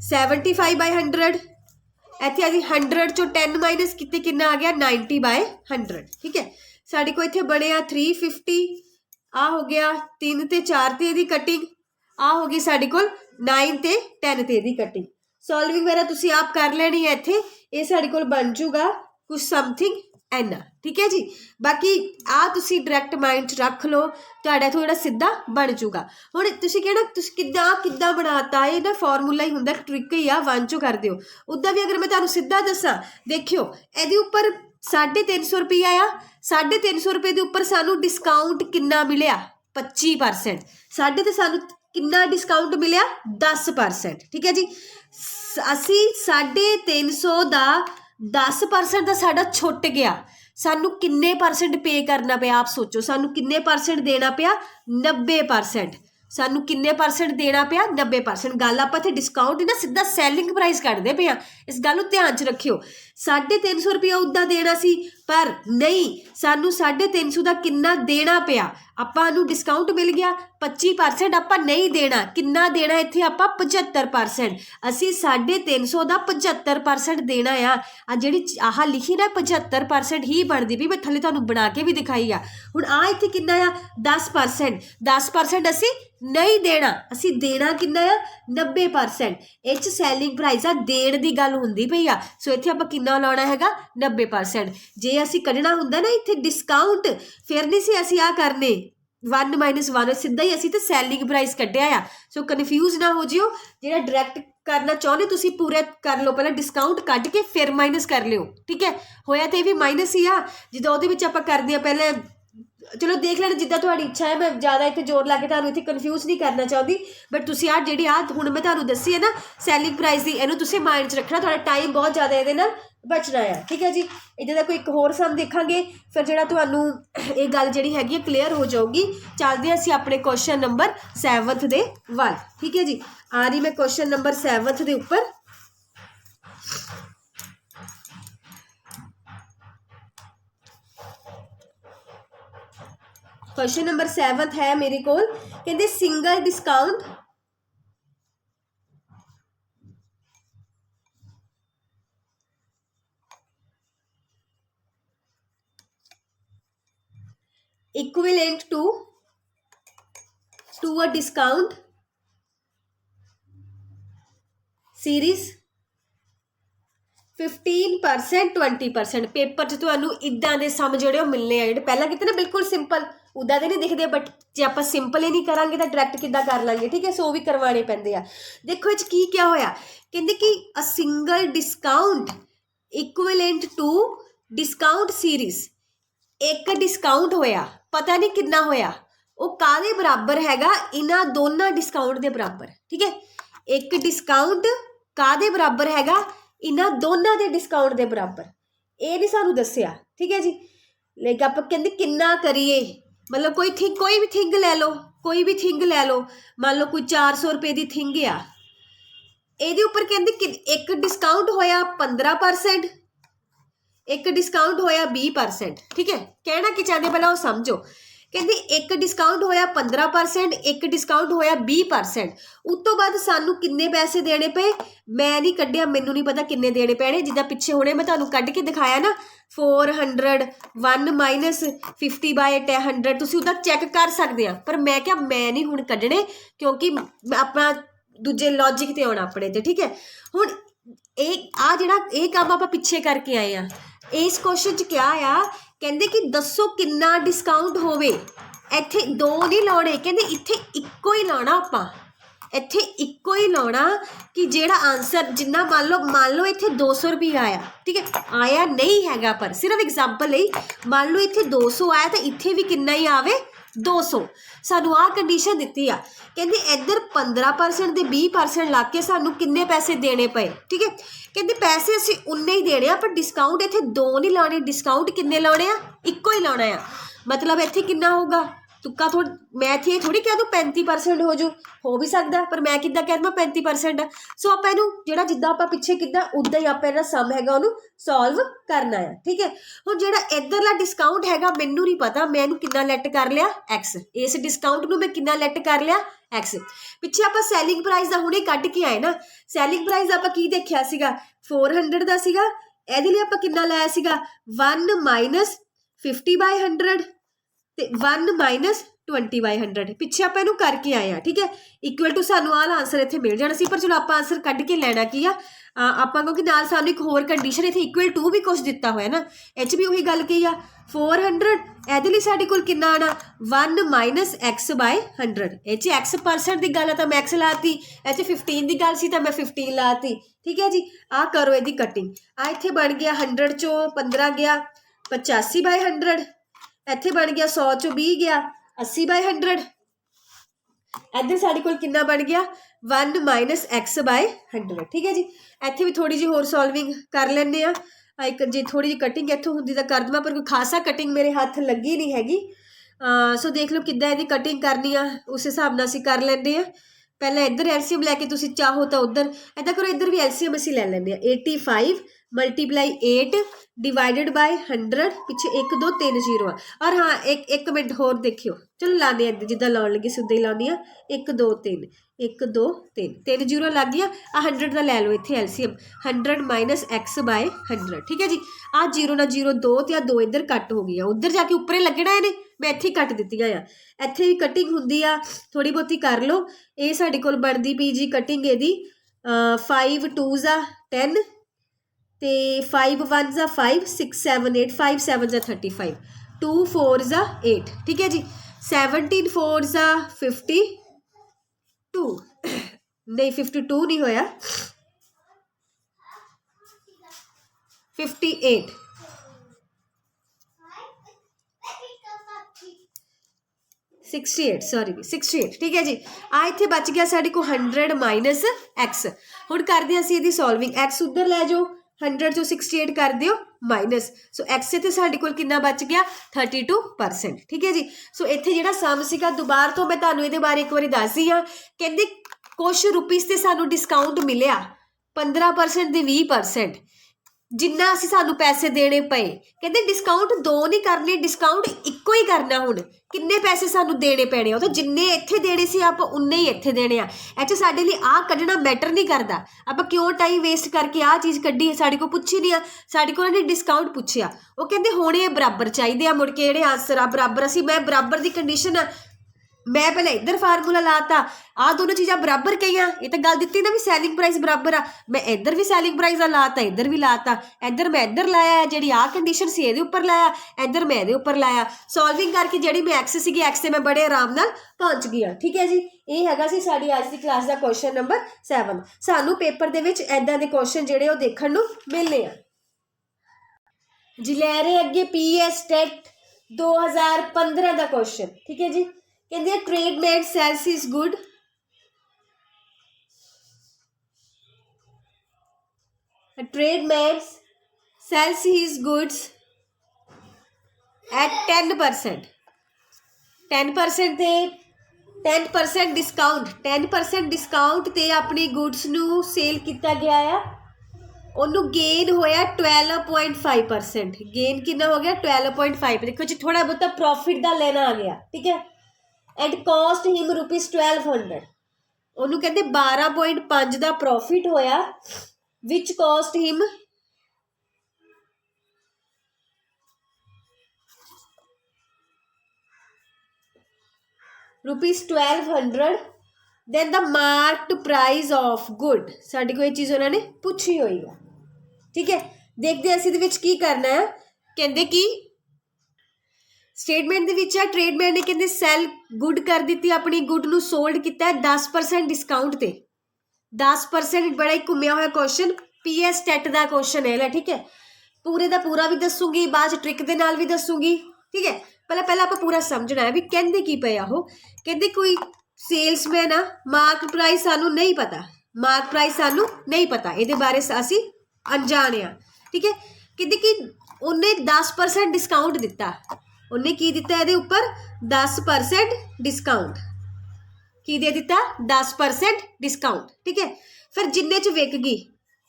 75/100। इत्थे असीं 100 चों 10 माइनस किते कितना आ गया 90/100। ठीक है, साडे कोल इत्थे बनिया 350, आ हो गया 3 ते 4 ते इहदी कटिंग, आ हो गई साडे कोल 9 ते 10 ते इहदी कटिंग। सॉल्विंग वगैरह तुसीं आप कर लेनी है। इत्थे ये साडे कोल बन जूगा कुछ समथिंग एना। ठीक है जी, बाकी आ तुसीं डायरैक्ट माइंड च रख लो, तुहाडा थोड़ा सीधा बन जूगा। हुण तुसीं कहना तुसीं किद्दां बनाता, ये ना फॉर्मूला ही हुंदा, ट्रिक ही आ, 1 चों कर दिओ। उद्दां भी अगर मैं तुहानूं सीधा दस्सां, देखियो इहदे उपर 350 रुपया आ, 350 रुपये के उपर सानू डिस्काउंट कितना मिलिया 25%, साडे ते सानू कितना डिस्काउंट मिलिया 10%। ठीक है जी, असी 350 का 10% का साडा छुट गया, सानू किन्ने परसेंट पे करना पिया, आप सोचो सानू किन्ने परसेंट देना पिया 90%। सानू किन्ने परसेंट देना पिया 90%। गल आपां इत्थे डिस्काउंट ना सीधा सैलिंग प्राइस कढदे पे, इस गल नूं ध्यान च रखियो। 350 रुपया उदा देना सी, पर नहीं सानू 350 का किन्ना देना पिया, आपां नूं डिस्काउंट मिल गया 25%, आपां नहीं देना, किन्ना देना इत्थे आपां 75%। असीं 350 का 75% देना आ जिहड़ी आह लिखी ना 75% ही बनदी भी, मैं थल्ले तुहानूं बना के भी दिखाई आ। हुण आ इत्थे किन्ना आ 10%, 10% असीं नहीं देना, असी देना कितना आ 90%। इस सैलिंग प्राइस आ देण दी गल हुंदी पई आ, सो इत्थे आपां किन्ना लाउणा हैगा 90%। जे असी कढना हुंदा ना इत्थे डिस्काउंट, फिर नहीं सी असी आ करने 1 - 1, सीधा ही असी तो सैलिंग प्राइस कढिया आ। सो कन्फ्यूज ना हो जिओ, जिहड़ा डायरैक्ट करना चाहते तुसी पूरा कर लो, पहले डिस्काउंट कट के फिर माइनस कर लियो, ठीक है। होया तो भी माइनस ही आ जिद्दां ਉਹਦੇ ਵਿੱਚ ਆਪਾਂ ਕਰਦੇ ਆ पहले, चलो देख लेना जिद्दां तुहाडी इच्छा है। मैं ज़्यादा इत्थे जोर ला के तुहानूं इत्थे कन्फ्यूज नहीं करना चाहती, बट तुसी आ जिहड़ी आ हुण मैं तुहानूं दस्सी है ना सैलिंग प्राइस दी, इहनूं तुसी माइंड च रखना, तुहाडा टाइम बहुत ज़्यादा इहदे नाल बचना है, ठीक है जी। इहदे दा कोई एक होर सम देखांगे फिर जिहड़ा तुहानूं ये गल जिहड़ी हैगी है क्लीयर हो जाऊगी। चलदे असीं अपने क्वेश्चन नंबर 7 दे वल, ठीक है जी। आ रही मैं क्वेश्चन नंबर 7 दे उपर। क्वेश्चन नंबर 7 है मेरे कोल, कहते single discount equivalent to a discount series 15% 20%। Paper च तुहानूं इदां दे सम जिहड़े मिलने आ, जिहड़े पहला किते ना बिल्कुल सिंपल उदा तो नहीं दिखते, बट जे आप सिंपल ही नहीं करांगे तो डायरैक्ट किद्दां कर लांगे, ठीक है। सो भी करवाने पैंदे आ। देखो इस की क्या होया, कहंदे कि a single discount equivalent to discount series, एक डिस्काउंट होया, पता नहीं कितना होया, वो काहदे बराबर हैगा, इन्हां दोनों डिस्काउंट के बराबर, ठीक है। एक डिस्काउंट काहदे बराबर हैगा, इन्हां दोनों के डिस्काउंट के बराबर, ये नहीं सानू दस्सिया, ठीक है जी। लेकिन आप कहते किन्ना करिए, मतलब कोई भी थिंग लै लो, कोई भी थिंग लै लो, मान लो कोई 400 रुपए की थिंग आ, ये उपर कहते कि एक डिस्काउंट होया 15%, एक डिस्काउंट होया 20%, ठीक है। कहना कि चाहते पहला वो समझो, कहते एक डिस्काउंट होया 15%, एक डिस्काउंट होया 20%, उस तो बाद सानू किन्ने पैसे देने पे, मैं नहीं कढ़िया, मैनू नहीं पता किन्ने देने पैने, जिद्दां पिछे हुणे मैं तुहानू कढ़ के दिखाया ना 400 1 माइनस 50/100, तुसीं उहदा चैक कर सकते हैं, पर मैं क्या मैं नहीं हुण कढ़ने, क्योंकि अपना दूजे लॉजिक ते आउणा अपने ते, ठीक है। हुण आ जिहड़ा ये काम आपां पिछे करके आए हैं, इस क्वेश्चन च क्या आ, कहते कि दसो किन्ना डिस्काउंट होवे, इत्थे दो नहीं लाने, कहते इत्थे इक्को ही लाना, आपां इत्थे इक्को ही लाना कि जेड़ा आंसर जिन्ना मान लो इत्थे 200 रुपया आया, ठीक है, आया नहीं हैगा, पर सिर्फ एग्जाम्पल लई मान लो इत्थे 200 आया तो इत्थे भी किन्ना ही आवे 200। सानू आ कंडीशन दिती आ, कहते इधर 15% दे 20% ला के सानू किन्ने पैसे देने पे, ठीक है। कहते पैसे असीं उन्ने ही देने, पर डिस्काउंट इत्थे दो नहीं लाने, डिस्काउंट किन्ने लाने आ, इक्को ही लाना आ। मतलब इत्थे किन्ना होगा, तुक्का मैं इत्थे थोड़ी कह दूँ 35% हो भी सकता, पर मैं किद्दां कह दूँ 35%। सो आप इहनूं जिहड़ा जिद्दां आपां पिछे किद्दां उद्दां ही आपां इहदा सम हैगा उहनूं सॉल्व करना है, ठीक है। हुण जिहड़ा इधरला डिस्काउंट हैगा मैनूं नहीं पता, मैं इहनूं किन्ना लैट कर लिया एक्स, इस डिस्काउंट नूं मैं किन्ना लैट कर लिया एक्स। पिछे आपां सैलिंग प्राइस दा हुणे कढ के आए ना, सैलिंग प्राइस आपां की देखिया सीगा 400 दा सीगा, इहदे लई आपां किन्ना लाया सीगा 1 माइनस 50/100 ते 1 माइनस 20/100, पिछे आप इनू करके आए हैं, ठीक है। इक्वल टू सानू आल आंसर इत्थे मिल जाना सी, पर चलो आप आंसर कढ़ के लेना की आ आपां, क्योंकि नाल सानू एक होर कंडीशन इत्थे इक्वल टू भी कुछ दिता होया ना, इच भी उही गल कही आ 400, इहदे लई साडे कोल किन्ना आना 1 माइनस x/100, इच x% की गल है तो मैं x लाती, इत्थे 15 की गल सी तो मैं 15 लाती, ठीक है जी। आ करो इहदी कटिंग, आ इत्थे बन गया 100 चों 15 गया 85/100, इत्थे बन गया 100 चों 20 गया 80/100, इधर साढ़े कोल कितना बन गया 1 माइनस x/100, ठीक है जी। इत्थे भी थोड़ी जी होर सॉल्विंग कर लैंदे आ, एक जे थोड़ी जी कटिंग इत्थों हुंदी तां कर देवां, पर कोई खासा कटिंग मेरे हत्थ लगी नहीं हैगी। सो देख लो किद्दां इहदी कटिंग करनी आ, उस हिसाब नाल असीं कर लैंदे आ। पहले इधर एलसीएम लैके तुसीं चाहो तो उधर इदां करो, इधर भी एलसीएम असीं लै लैंदे आ। 85 मल्टीप्लाई 8 डिवाइडेड बाय 100, पिछे 1 2 3 0 आ। और हाँ एक मिनट होर देखियो, चलो लाने इधर जिद्दां लाउण लगी सी उद्दां ही लाउणी आ। 1 2 3 1 2 3 3 0 लग गया। आ 100 का लै लो इत्थे एलसीएम, 100 माइनस x/100, ठीक है जी। आ 0 ना 0 2 ते आ 2 इधर कट हो गया, उधर जाके उपरे लगना इहने, मैं इत्थे कट दित्तियां आ। इत्थे भी कटिंग हुंदी आ, थोड़ी बहुती कर लो। ये साडे कोल बनदी पई जी कटिंग इहदी 5 2s 10 ते 5 1s 5 6 7 8 5 7s 35 2 4s 8, ठीक है जी। 17 4s 52, नहीं 52 नहीं होया, 58 68 सॉरी 68 ठीक है जी। आ इत्थे बच गया साडे को 100 माइनस एक्स। हुण करदे असीं इहदी सॉल्विंग, एक्स उधर लै जाओ, 100 चों 68 कर दिओ माइनस, सो एक्स इत्थे साडे कोल कितना बच गया 32%। ठीक है जी। सो इत्थे जिहड़ा सम सीगा दुबारा तो मैं तुहानूं इहदे बारे एक बारी दसदी हाँ। कहंदे कुछ रुपीज़ ते सानूं डिस्काउंट मिलिया 15% ते 20%, जिन्ना असी सानू पैसे देने पे, कहते डिस्काउंट दो नहीं करने, डिस्काउंट इक्को ही करना। हुण किन्ने पैसे सानू देने पैने, तो जिन्ने इत्थे देने सी आप उन्ने ही इत्थे देने आ। इत्थे साडे लई आ कड्ढना मैटर नहीं करदा, आप क्यों टाइम वेस्ट करके आ चीज़ कड्ढी है, साडे को पुछी नहीं आ, साडे को उन्होंने डिस्काउंट पुछया, वो कहते होने बराबर चाहिए आ, मुड़ के जिहड़े आंसर आ बराबर, असी मैं बराबर की कंडीशन आ, मैं पहले इधर फार्मूला लाता, आ दोनों चीज़ा बराबर कही, ये तो गल दी ना भी सैलिंग प्राइस बराबर आ, मैं इधर भी सैलिंग प्राइस लाता, इधर भी लाता, इधर मैं इधर लाया, जी आ कंडीशन से ये उपर लाया, इधर मैं ये उपर लाया, सॉल्विंग करके जी मैं एक्स सी एक्स से मैं बड़े आराम नाल पहुँच गई हाँ। ठीक है जी, ये हैगा सी साडी अज की क्लास का क्वेश्चन नंबर 7। सानू पेपर दे विच इदां दे क्वेश्चन जिहड़े वो देखण नूं मिलने आ जी। लै रहे अगे PS टेट 2015 का क्वेश्चन। ठीक है जी, कहते हैं tradesman sells is good, tradesman sells his goods at 10%, 10% ते 10% डिस्काउंट, 10% डिस्काउंट ते अपनी गुड्स नू सेल किया गया है, उन्होंने गेन होया 12.5%, गेन कितना हो गया 12.5। देखो जी थोड़ा बहुत प्रॉफिट का लेना आ गया। ठीक है, एंड कॉस्ट हिम ₹1200, उन्होंने कहते 12.5 का प्रॉफिट होया, which cost him ₹1200, then the marked price of good, sari को ये चीज़ उन्होंने पूछी हुई है। ठीक है, देखते असीं दे विच की करना है। कहते कि स्टेटमेंट दे विच ट्रेडमैन ने कहते सैल गुड कर दी, अपनी गुड नू सोल्ड किया 10% डिस्काउंट ते, 10% बड़ा ही घूमिया हुआ क्वेश्चन, PS टेट का क्वेश्चन है। ठीक है, पूरे का पूरा भी दसूंगी, बाद ट्रिक के नाल भी दसूंगी। ठीक है, पहले आप पूरा समझना है भी कहते की पे हो। कहते कोई सेल्समैन आ, मार्क प्राइस सानू नहीं पता, मार्क प्राइस सानू नहीं पता, ये बारे असी अनजाने आ। ठीक है, कहते कि उन्हें 10% डिस्काउंट दिता, उन्हें की दिता ये उपर 10% डिस्काउंट, की दे दिता 10% डिस्काउंट। ठीक है, फिर जिन्ने च विक गई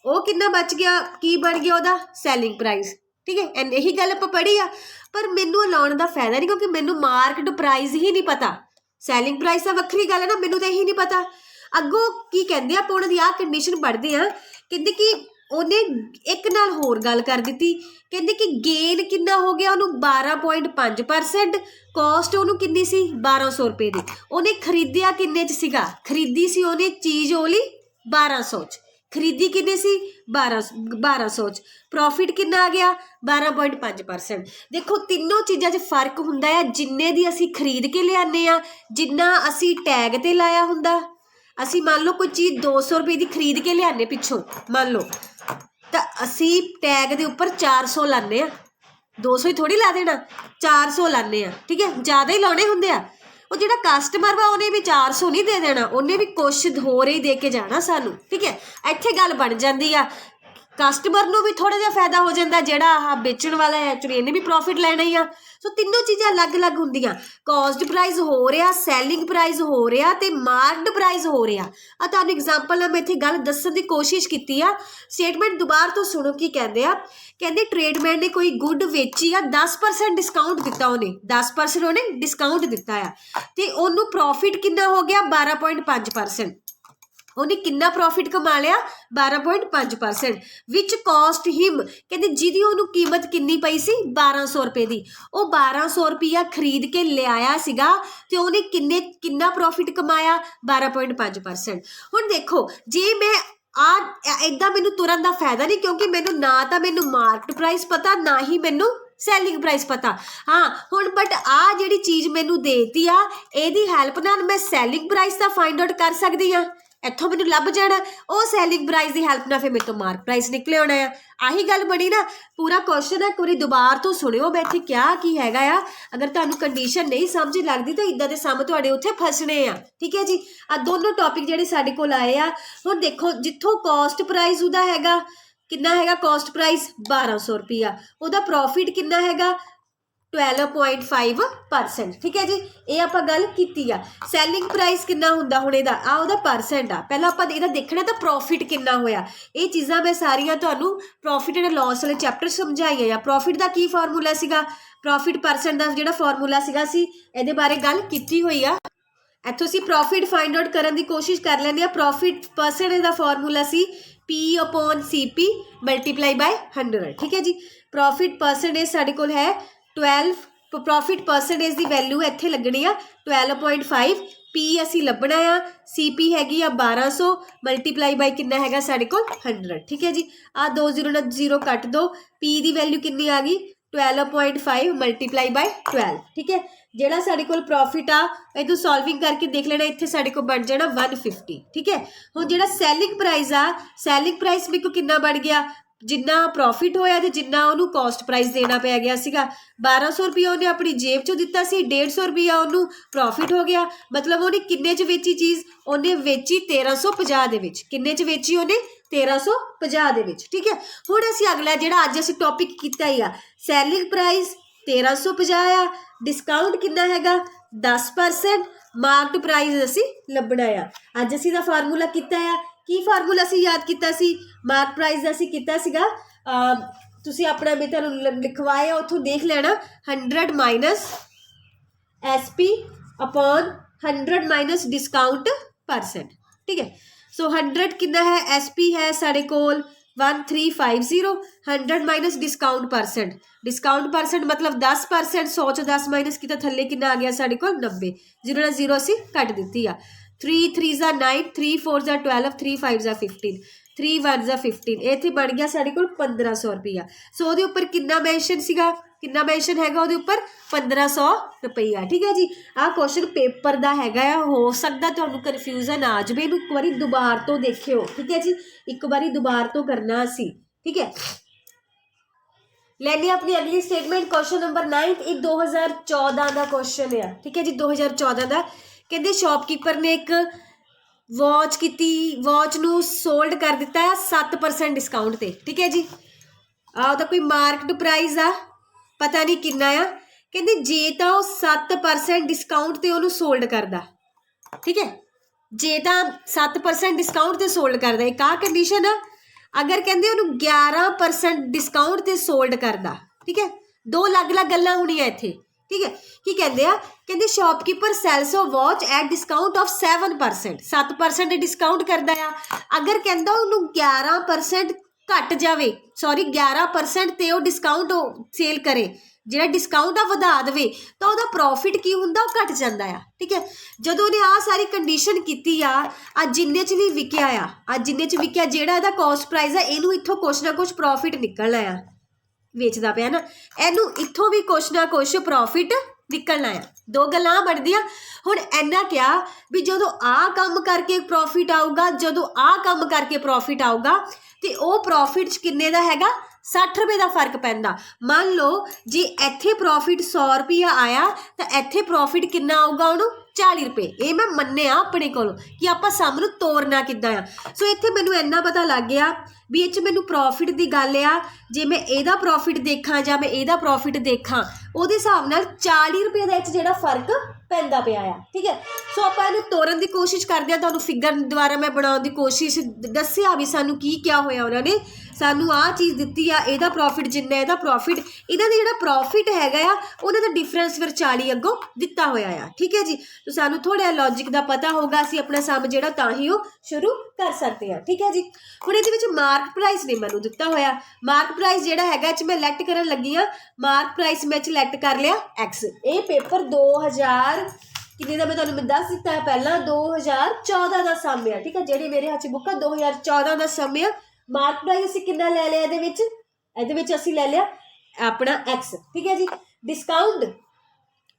वो कितना बच गया, की बन गया वह सैलिंग प्राइस। ठीक है, यही गल आप पढ़ी आ, पर मैनू लाने का फायदा नहीं, क्योंकि मैनू मार्केट प्राइस ही नहीं पता, सैलिंग प्राइस तो वक्री गल है ना, मैनू तो यही नहीं पता। अगों की कहते आप उन्होंने आ कंडीशन पढ़ते हैं, कहते कि उन्हें एक नाल होर गल कर दी, कहते कि गेन कितना हो गया उन्होंने 12.5%, कॉस्ट उन्होंने कितनी सी 1200 रुपए की, उन्हें खरीदिया किन्ने च सीगा, खरीदी सी उन्हें चीज़ ओली 1200 च, खरीदी किन्ने सी 1200 च, प्रॉफिट कितना आ गया 12.5%। देखो तीनों चीज़ों च फर्क हुंदा है, जिन्ने दी असी खरीद के लियाने आ, जिन्ना असी टैग ते लाया हुंदा। असी मान लो कोई चीज़ 200 रुपए की खरीद के लियाने पिछों, मान लो तो असी टैग के उपर 400 लाने, 200 ही थोड़ी ला देना, 400 लाने। ठीक है, ज़्यादा ही लाने होंगे, वो जो कस्टमर वा उन्हें भी 400 नहीं दे देना, उन्हें भी कुछ होर ही दे के जाना सानू। ठीक है, इत्थे गल बन जाती है, कस्टमर नूं भी थोड़ा जिहा फायदा हो जाता, जिहड़ा आह बेचण वाला है एक्चुअली इन्हें भी प्रॉफिट लेना ही आ। सो तीनों चीज़ां अलग अलग होंदियां, कॉस्ट प्राइस हो रहा, सैलिंग प्राइस हो रहा ते मार्कड प्राइस हो रहा। तुहानूं एग्जाम्पल मैं इत्थे गल दस्सण दी कोशिश कीती आ। स्टेटमेंट दोबारा तो सुनो की कहंदे आ, कहंदे ट्रेडमैन ने कोई गुड वेची आ, 10% डिस्काउंट दिता, उन्हें 10% उन्हें डिस्काउंट दिता है, ते उन्होंने प्रॉफिट कितना हो गया 12.5%, उन्हें कितना प्रॉफिट कमा लिया 12.5%, विच कॉस्ट हिम, कहते जिहदी उन्होंने कीमत किन्नी पई सी 1200 रुपए की, वो 1200 रुपया खरीद के लिया सीगा, ते उन्हें किन्ना प्रॉफिट कमाया 12.5%। हुण देखो जे मैं इदा मैनू तुरन का फायदा नहीं, क्योंकि मैनू ना तो मैनू मार्केट प्राइस पता, ना ही मैनू सैलिंग प्राइस पता। हाँ हुण बट आ जिहड़ी चीज़ मैनू देती आ, इहदी हैल्प नाल मैं सैलिंग प्राइस तो फाइंड आउट कर सकदी हाँ। ਇੱਥੋਂ ਮੈਨੂੰ ਲੱਭ ਜਾਣਾ, ਉਹ ਸੈਲਿੰਗ ਪ੍ਰਾਈਸ ਦੀ ਹੈਲਪ ਨਾਲ ਫਿਰ ਮੇਰੇ ਤੋਂ ਮਾਰਕ ਪ੍ਰਾਈਸ ਨਿਕਲੇ ਆਉਣਾ ਆ। ਆਹੀ ਗੱਲ ਬਣੀ ਨਾ। ਪੂਰਾ ਕੁਐਸਚਨ ਇੱਕ ਵਾਰੀ ਦੁਬਾਰਾ ਤੋਂ ਸੁਣਿਓ ਮੈਂ ਇੱਥੇ ਕਿਹਾ ਕੀ ਹੈਗਾ ਆ। ਅਗਰ ਤੁਹਾਨੂੰ ਕੰਡੀਸ਼ਨ ਨਹੀਂ ਸਮਝ ਲੱਗਦੀ ਤਾਂ ਇੱਦਾਂ ਦੇ ਸਮ ਤੁਹਾਡੇ ਉੱਥੇ ਫਸਣੇ ਆ। ਠੀਕ ਹੈ ਜੀ। ਆ ਦੋਨੋਂ ਟੌਪਿਕ ਜਿਹੜੇ ਸਾਡੇ ਕੋਲ ਆਏ ਆ। ਹੁਣ ਦੇਖੋ ਜਿੱਥੋਂ ਕਾਸਟ ਪ੍ਰਾਈਸ ਉਹਦਾ ਹੈਗਾ ਕਿੰਨਾ ਹੈਗਾ, ਕਾਸਟ ਪ੍ਰਾਈਸ 1200 ਰੁਪਈਆ, ਉਹਦਾ ਪ੍ਰੋਫਿਟ ਕਿੰਨਾ ਹੈਗਾ 12.5%। ਠੀਕ ਹੈ ਜੀ। ਇਹ ਆਪਾਂ ਗੱਲ ਕੀਤੀ ਆ। ਸੈਲਿੰਗ ਪ੍ਰਾਈਸ ਕਿੰਨਾ ਹੁੰਦਾ ਹੁਣ ਇਹਦਾ, ਆ ਉਹਦਾ ਪਰਸੈਂਟ ਆ। ਪਹਿਲਾਂ ਆਪਾਂ ਇਹਦਾ ਦੇਖਣਾ ਤਾਂ ਪ੍ਰੋਫਿਟ ਕਿੰਨਾ ਹੋਇਆ। ਇਹ ਚੀਜ਼ਾਂ ਮੈਂ ਸਾਰੀਆਂ ਤੁਹਾਨੂੰ ਪ੍ਰੋਫਿਟ ਐਂਡ ਲਾਸ ਵਾਲੇ ਚੈਪਟਰ ਸਮਝਾਈਆਂ ਆ। ਪ੍ਰੋਫਿਟ ਦਾ ਕੀ ਫਾਰਮੂਲਾ ਸੀਗਾ, ਪ੍ਰੋਫਿਟ ਪਰਸੈਂਟ ਦਾ ਜਿਹੜਾ ਫਾਰਮੂਲਾ ਸੀਗਾ ਅਸੀਂ ਇਹਦੇ ਬਾਰੇ ਗੱਲ ਕੀਤੀ ਹੋਈ ਆ। ਇੱਥੋਂ ਅਸੀਂ ਪ੍ਰੋਫਿਟ ਫਾਈਂਡ ਆਊਟ ਕਰਨ ਦੀ ਕੋਸ਼ਿਸ਼ ਕਰ ਲੈਂਦੇ ਆ। ਪ੍ਰੋਫਿਟ ਪਰਸੈਂਟ ਦਾ ਫਾਰਮੂਲਾ ਸੀ P/CP ਮਲਟੀਪਲਾਈ ਬਾय 100। ਠੀਕ ਹੈ ਜੀ। ਪ੍ਰੋਫਿਟ ਪਰਸੈਂਟੇਜ ਸਾਡੇ ਕੋਲ ਹੈ 12। ਪ੍ਰੋਫਿਟ ਪਰਸੈਂਟੇਜ ਦੀ ਵੈਲਿਊ ਇੱਥੇ ਲੱਗਣੀ ਆ 12.5। P ਅਸੀਂ ਲੱਭਣਾ ਆ, CP ਹੈਗੀ ਆ 1200 ਮਲਟੀਪਲਾਈ ਬਾਈ ਕਿੰਨਾ ਹੈਗਾ ਸਾਡੇ ਕੋਲ 100। ਠੀਕ ਹੈ ਜੀ। ਆ 2 0 ਨਾਲ 0 ਕੱਟ ਦੋ। P ਦੀ ਵੈਲਿਊ ਕਿੰਨੀ ਆ ਗਈ 12.5 ਮਲਟੀਪਲਾਈ ਬਾਈ 12। ਠੀਕ ਹੈ। ਜਿਹੜਾ ਸਾਡੇ ਕੋਲ ਪ੍ਰੋਫਿਟ ਆ ਇਹਨੂੰ ਸੋਲਵਿੰਗ ਕਰਕੇ ਦੇਖ ਲੈਣਾ, ਇੱਥੇ ਸਾਡੇ ਕੋਲ ਬਣ ਜਾਣਾ 150। ਠੀਕ ਹੈ। ਹੁਣ ਜਿਹੜਾ ਸੈਲਿੰਗ ਪ੍ਰਾਈਸ ਆ, ਸੈਲਿੰਗ ਪ੍ਰਾਈਸ ਮੇਰੇ ਕੋਲ ਕਿੰਨਾ ਬਣ ਗਿਆ, ਜਿੰਨਾ ਪ੍ਰੋਫਿਟ ਹੋਇਆ ਤੇ ਜਿੰਨਾ ਉਹਨੂੰ ਕਾਸਟ ਪ੍ਰਾਈਸ ਦੇਣਾ ਪੈ ਗਿਆ ਸੀਗਾ। 1200 ਰੁਪਈਆ ਉਹਨੇ ਆਪਣੀ ਜੇਬ 'ਚੋਂ ਦਿੱਤਾ ਸੀ, 150 ਰੁਪਈਆ ਉਹਨੂੰ ਪ੍ਰੋਫਿਟ ਹੋ ਗਿਆ। ਮਤਲਬ ਉਹਨੇ ਕਿੰਨੇ 'ਚ ਵੇਚੀ ਚੀਜ਼, ਉਹਨੇ ਵੇਚੀ 1350 ਦੇ ਵਿੱਚ। ਕਿੰਨੇ 'ਚ ਵੇਚੀ ਉਹਨੇ 1350 ਦੇ ਵਿੱਚ। ਠੀਕ ਹੈ। ਹੁਣ ਅਸੀਂ ਅਗਲਾ ਜਿਹੜਾ ਅੱਜ ਅਸੀਂ ਟੌਪਿਕ ਕੀਤਾ ਹੀ ਆ, ਸੈਲਿੰਗ ਪ੍ਰਾਈਸ 1350 ਆ, ਡਿਸਕਾਊਂਟ ਕਿੰਨਾ ਹੈਗਾ 10%, ਮਾਰਕਡ ਪ੍ਰਾਈਸ ਅਸੀਂ ਲੱਭਣਾ ਆ। ਅੱਜ ਅਸੀਂ ਦਾ ਫਾਰਮੂਲਾ ਕੀਤਾ ਆ। ਕੀ ਫਾਰਮੂਲਾ ਅਸੀਂ ਯਾਦ ਕੀਤਾ ਸੀ, ਮਾਰਕ ਪ੍ਰਾਈਸ ਦਾ ਅਸੀਂ ਕੀਤਾ ਸੀਗਾ, ਤੁਸੀਂ ਆਪਣਾ ਮੈਂ ਤੁਹਾਨੂੰ ਲਿਖਵਾਇਆ ਉੱਥੋਂ ਦੇਖ ਲੈਣਾ, 100 minus SP upon 100 minus discount percent. ਠੀਕ ਹੈ। ਸੋ 100 ਕਿੰਨਾ ਹੈ, SP ਹੈ ਸਾਡੇ ਕੋਲ 1350, 100 minus discount percent. Discount percent ਮਤਲਬ 10%। 100 'ਚੋਂ 10 ਮਾਈਨਸ ਕੀਤਾ ਥੱਲੇ ਕਿੰਨਾ ਆ ਗਿਆ ਸਾਡੇ ਕੋਲ 90। 0 ਨਾਲ 0 ਅਸੀਂ ਕੱਟ ਦਿੱਤੀ ਆ। 3 3 9, 3 4 12, 3 5 15, 3 1 15। ਇੱਥੇ ਬਣ ਗਿਆ ਸਾਡੇ ਕੋਲ 1500 ਰੁਪਈਆ। ਸੋ ਉਹਦੇ ਉੱਪਰ ਕਿੰਨਾ ਮੈਂਸ਼ਨ ਸੀਗਾ, ਕਿੰਨਾ ਮੈਂਸ਼ਨ ਹੈਗਾ ਉਹਦੇ ਉੱਪਰ 1500 ਰੁਪਈਆ। ਠੀਕ ਹੈ ਜੀ। ਆਹ ਕੁਐਸਚਨ ਪੇਪਰ ਦਾ ਹੈਗਾ ਆ। ਹੋ ਸਕਦਾ ਤੁਹਾਨੂੰ ਕਨਫਿਊਜ਼ਨ ਆ ਜਾਵੇ, ਇਹਨੂੰ ਇੱਕ ਵਾਰੀ ਦੁਬਾਰਾ ਤੋਂ ਦੇਖਿਓ। ਠੀਕ ਹੈ ਜੀ। ਇੱਕ ਵਾਰੀ ਦੁਬਾਰਾ ਤੋਂ ਕਰਨਾ ਅਸੀਂ। ਠੀਕ ਹੈ। ਲੈਣੀ ਆਪਣੀ ਅਗਲੀ ਸਟੇਟਮੈਂਟ, ਕੁਐਸਚਨ ਨੰਬਰ 9। ਇਹ 2014 ਦਾ ਕੁਐਸਚਨ ਆ। ਠੀਕ ਹੈ ਜੀ। 2014 ਦਾ ਕਹਿੰਦੇ ਸ਼ੌਪਕੀਪਰ ਨੇ ਇੱਕ ਵਾਚ ਕੀਤੀ, ਵਾਚ ਨੂੰ ਸੋਲਡ ਕਰ ਦਿੱਤਾ ਹੈ 7% ਡਿਸਕਾਊਂਟ ਤੇ। ਠੀਕ ਹੈ ਜੀ। ਉਹਦਾ ਕੋਈ ਮਾਰਕਡ ਪ੍ਰਾਈਸ ਆ ਪਤਾ ਨਹੀਂ ਕਿੰਨਾ ਆ। ਕਹਿੰਦੇ ਜੇ ਤਾਂ ਉਹ 7% ਡਿਸਕਾਊਂਟ ਤੇ ਉਹਨੂੰ ਸੋਲਡ ਕਰਦਾ। ਠੀਕ ਹੈ। ਜੇ ਤਾਂ 7% ਡਿਸਕਾਊਂਟ ਤੇ ਸੋਲਡ ਕਰਦਾ, ਇੱਕ ਆਹ ਕੰਡੀਸ਼ਨ ਆ। ਅਗਰ ਕਹਿੰਦੇ ਉਹਨੂੰ 11% ਡਿਸਕਾਊਂਟ ਤੇ ਸੋਲਡ ਕਰਦਾ। ਠੀਕ ਹੈ। ਦੋ ਅਲੱਗ-ਅਲੱਗ ਗੱਲਾਂ ਹੋਣੀਆਂ ਇੱਥੇ। ਠੀਕ ਹੈ। ਕੀ ਕਹਿੰਦੇ ਆ, ਕਹਿੰਦੇ shopkeeper sells a watch at discount off 7%। 7% discount ਕਰਦਾ ਆ। ਅਗਰ ਕਹਿੰਦਾ ਉਹਨੂੰ 11% ਘੱਟ ਜਾਵੇ, ਸੌਰੀ 11% ਤੇ ਉਹ ਡਿਸਕਾਊਂਟ ਸੇਲ ਕਰੇ, ਜਿਹੜਾ ਡਿਸਕਾਊਂਟ ਆ ਵਧਾ ਦੇਵੇ, ਤਾਂ ਉਹਦਾ ਪ੍ਰੋਫਿਟ ਕੀ ਹੁੰਦਾ, ਉਹ ਘਟ ਜਾਂਦਾ ਆ। ਠੀਕ ਹੈ। ਜਦੋਂ ਉਹਨੇ ਆਹ ਸਾਰੀ ਕੰਡੀਸ਼ਨ ਕੀਤੀ ਆ, ਅੱਜ ਜਿੰਨੇ 'ਚ ਵੀ ਵਿਕਿਆ ਆ, ਅੱਜ ਜਿੰਨੇ 'ਚ ਵਿਕਿਆ ਜਿਹੜਾ ਇਹਦਾ ਕਾਸਟ ਪ੍ਰਾਈਸ ਆ, ਇਹਨੂੰ ਇੱਥੋਂ ਕੁਛ ਨਾ ਕੁਛ ਪ੍ਰੋਫਿਟ ਨਿਕਲਣਾ ਆ। ਵੇਚਦਾ ਪਿਆ ਨਾ, ਇਹਨੂੰ ਇੱਥੋਂ ਵੀ ਕੁਛ ਨਾ ਕੁਛ ਪ੍ਰੋਫਿਟ ਨਿਕਲਣਾ ਆ। ਦੋ ਗੱਲਾਂ ਬਣਦੀਆਂ। ਹੁਣ ਇੰਨਾ ਕਿਹਾ ਵੀ ਜਦੋਂ ਆਹ ਕੰਮ ਕਰਕੇ ਪ੍ਰੋਫਿਟ ਆਊਗਾ, ਜਦੋਂ ਆਹ ਕੰਮ ਕਰਕੇ ਪ੍ਰੋਫਿਟ ਆਊਗਾ, ਤੇ ਉਹ ਪ੍ਰੋਫਿਟ 'ਚ ਕਿੰਨੇ ਦਾ ਹੈਗਾ 60 ਰੁਪਏ ਦਾ ਫਰਕ ਪੈਂਦਾ। ਮੰਨ ਲਓ ਜੇ ਇੱਥੇ ਪ੍ਰੋਫਿਟ 100 ਰੁਪਈਆ ਆਇਆ ਤਾਂ ਇੱਥੇ ਪ੍ਰੋਫਿਟ ਕਿੰਨਾ ਆਊਗਾ ਉਹਨੂੰ 40 ਰੁਪਏ। ਇਹ ਮੈਂ ਮੰਨਿਆ ਆਪਣੇ ਕੋਲੋਂ ਕਿ ਆਪਾਂ ਸਮ ਨੂੰ ਤੋੜਨਾ ਕਿੱਦਾਂ ਆ। ਸੋ ਇੱਥੇ ਮੈਨੂੰ ਇੰਨਾ ਪਤਾ ਲੱਗ ਗਿਆ ਵੀ ਇਹ 'ਚ ਮੈਨੂੰ ਪ੍ਰੋਫਿਟ ਦੀ ਗੱਲ ਆ। ਜੇ ਮੈਂ ਇਹਦਾ ਪ੍ਰੋਫਿਟ ਦੇਖਾਂ ਜਾਂ ਮੈਂ ਇਹਦਾ ਪ੍ਰੋਫਿਟ ਦੇਖਾਂ, ਉਹਦੇ ਹਿਸਾਬ ਨਾਲ 40 ਰੁਪਏ ਦਾ ਇਹ 'ਚ ਜਿਹੜਾ ਫਰਕ ਪੈਂਦਾ ਪਿਆ ਆ। ਠੀਕ ਹੈ। ਸੋ ਆਪਾਂ ਇਹਨੂੰ ਤੋੜਨ ਦੀ ਕੋਸ਼ਿਸ਼ ਕਰਦੇ ਹਾਂ। ਤੁਹਾਨੂੰ ਫਿਗਰ ਦੁਆਰਾ ਮੈਂ ਬਣਾਉਣ ਦੀ ਕੋਸ਼ਿਸ਼ ਦੱਸਿਆ ਵੀ ਸਾਨੂੰ ਕੀ ਕਿਹਾ ਹੋਇਆ ਉਹਨਾਂ ਨੇ। ਸਾਨੂੰ ਆਹ ਚੀਜ਼ ਦਿੱਤੀ ਆ, ਇਹਦਾ ਪ੍ਰੋਫਿਟ ਜਿੰਨਾ, ਇਹਦਾ ਪ੍ਰੋਫਿਟ, ਇਹਨਾਂ ਦਾ ਜਿਹੜਾ ਪ੍ਰੋਫਿਟ ਹੈਗਾ ਆ ਉਹਨਾਂ ਦਾ ਡਿਫਰੈਂਸ ਫਿਰ 40 ਅੱਗੋਂ ਦਿੱਤਾ ਹੋਇਆ ਆ। ਠੀਕ ਹੈ ਜੀ। ਤਾਂ ਸਾਨੂੰ ਥੋੜ੍ਹਾ ਲੌਜਿਕ ਦਾ ਪਤਾ ਹੋਊਗਾ, ਅਸੀਂ ਆਪਣਾ ਸਮ ਜਿਹੜਾ ਤਾਂ ਹੀ ਉਹ ਸ਼ੁਰੂ ਕਰ ਸਕਦੇ ਹਾਂ। ਠੀਕ ਹੈ ਜੀ। ਹੁਣ ਇਹਦੇ ਵਿੱਚ ਮਾਰਕ ਪ੍ਰਾਈਸ ਨੇ ਮੈਨੂੰ ਦਿੱਤਾ ਹੋਇਆ। ਮਾਰਕ ਪ੍ਰਾਈਸ ਜਿਹੜਾ ਹੈਗਾ ਇਹ 'ਚ ਮੈਂ ਲੈਕਟ ਕਰਨ ਲੱਗੀ ਹਾਂ। ਮਾਰਕ ਪ੍ਰਾਈਸ ਮੈਂ 'ਚ ਲੈਕਟ ਕਰ ਲਿਆ X। ਇਹ ਪੇਪਰ 2000 ਕਿੰਨੇ ਦਾ ਮੈਂ ਤੁਹਾਨੂੰ ਦੱਸ ਦਿੱਤਾ ਹੈ ਪਹਿਲਾਂ, 2014 ਦਾ ਸਮ ਆ। ਠੀਕ ਹੈ। ਜਿਹੜੀ ਮੇਰੇ ਹੱਥ 'ਚ ਬੁੱਕ ਆ 2014 ਦਾ ਸਮ ਆ। ਮਾਰਕ ਪ੍ਰਾਈਸ ਅਸੀਂ ਕਿੰਨਾ ਲੈ ਲਿਆ ਇਹਦੇ ਵਿੱਚ ਅਸੀਂ ਲੈ ਲਿਆ ਆਪਣਾ X। ਠੀਕ ਹੈ ਜੀ।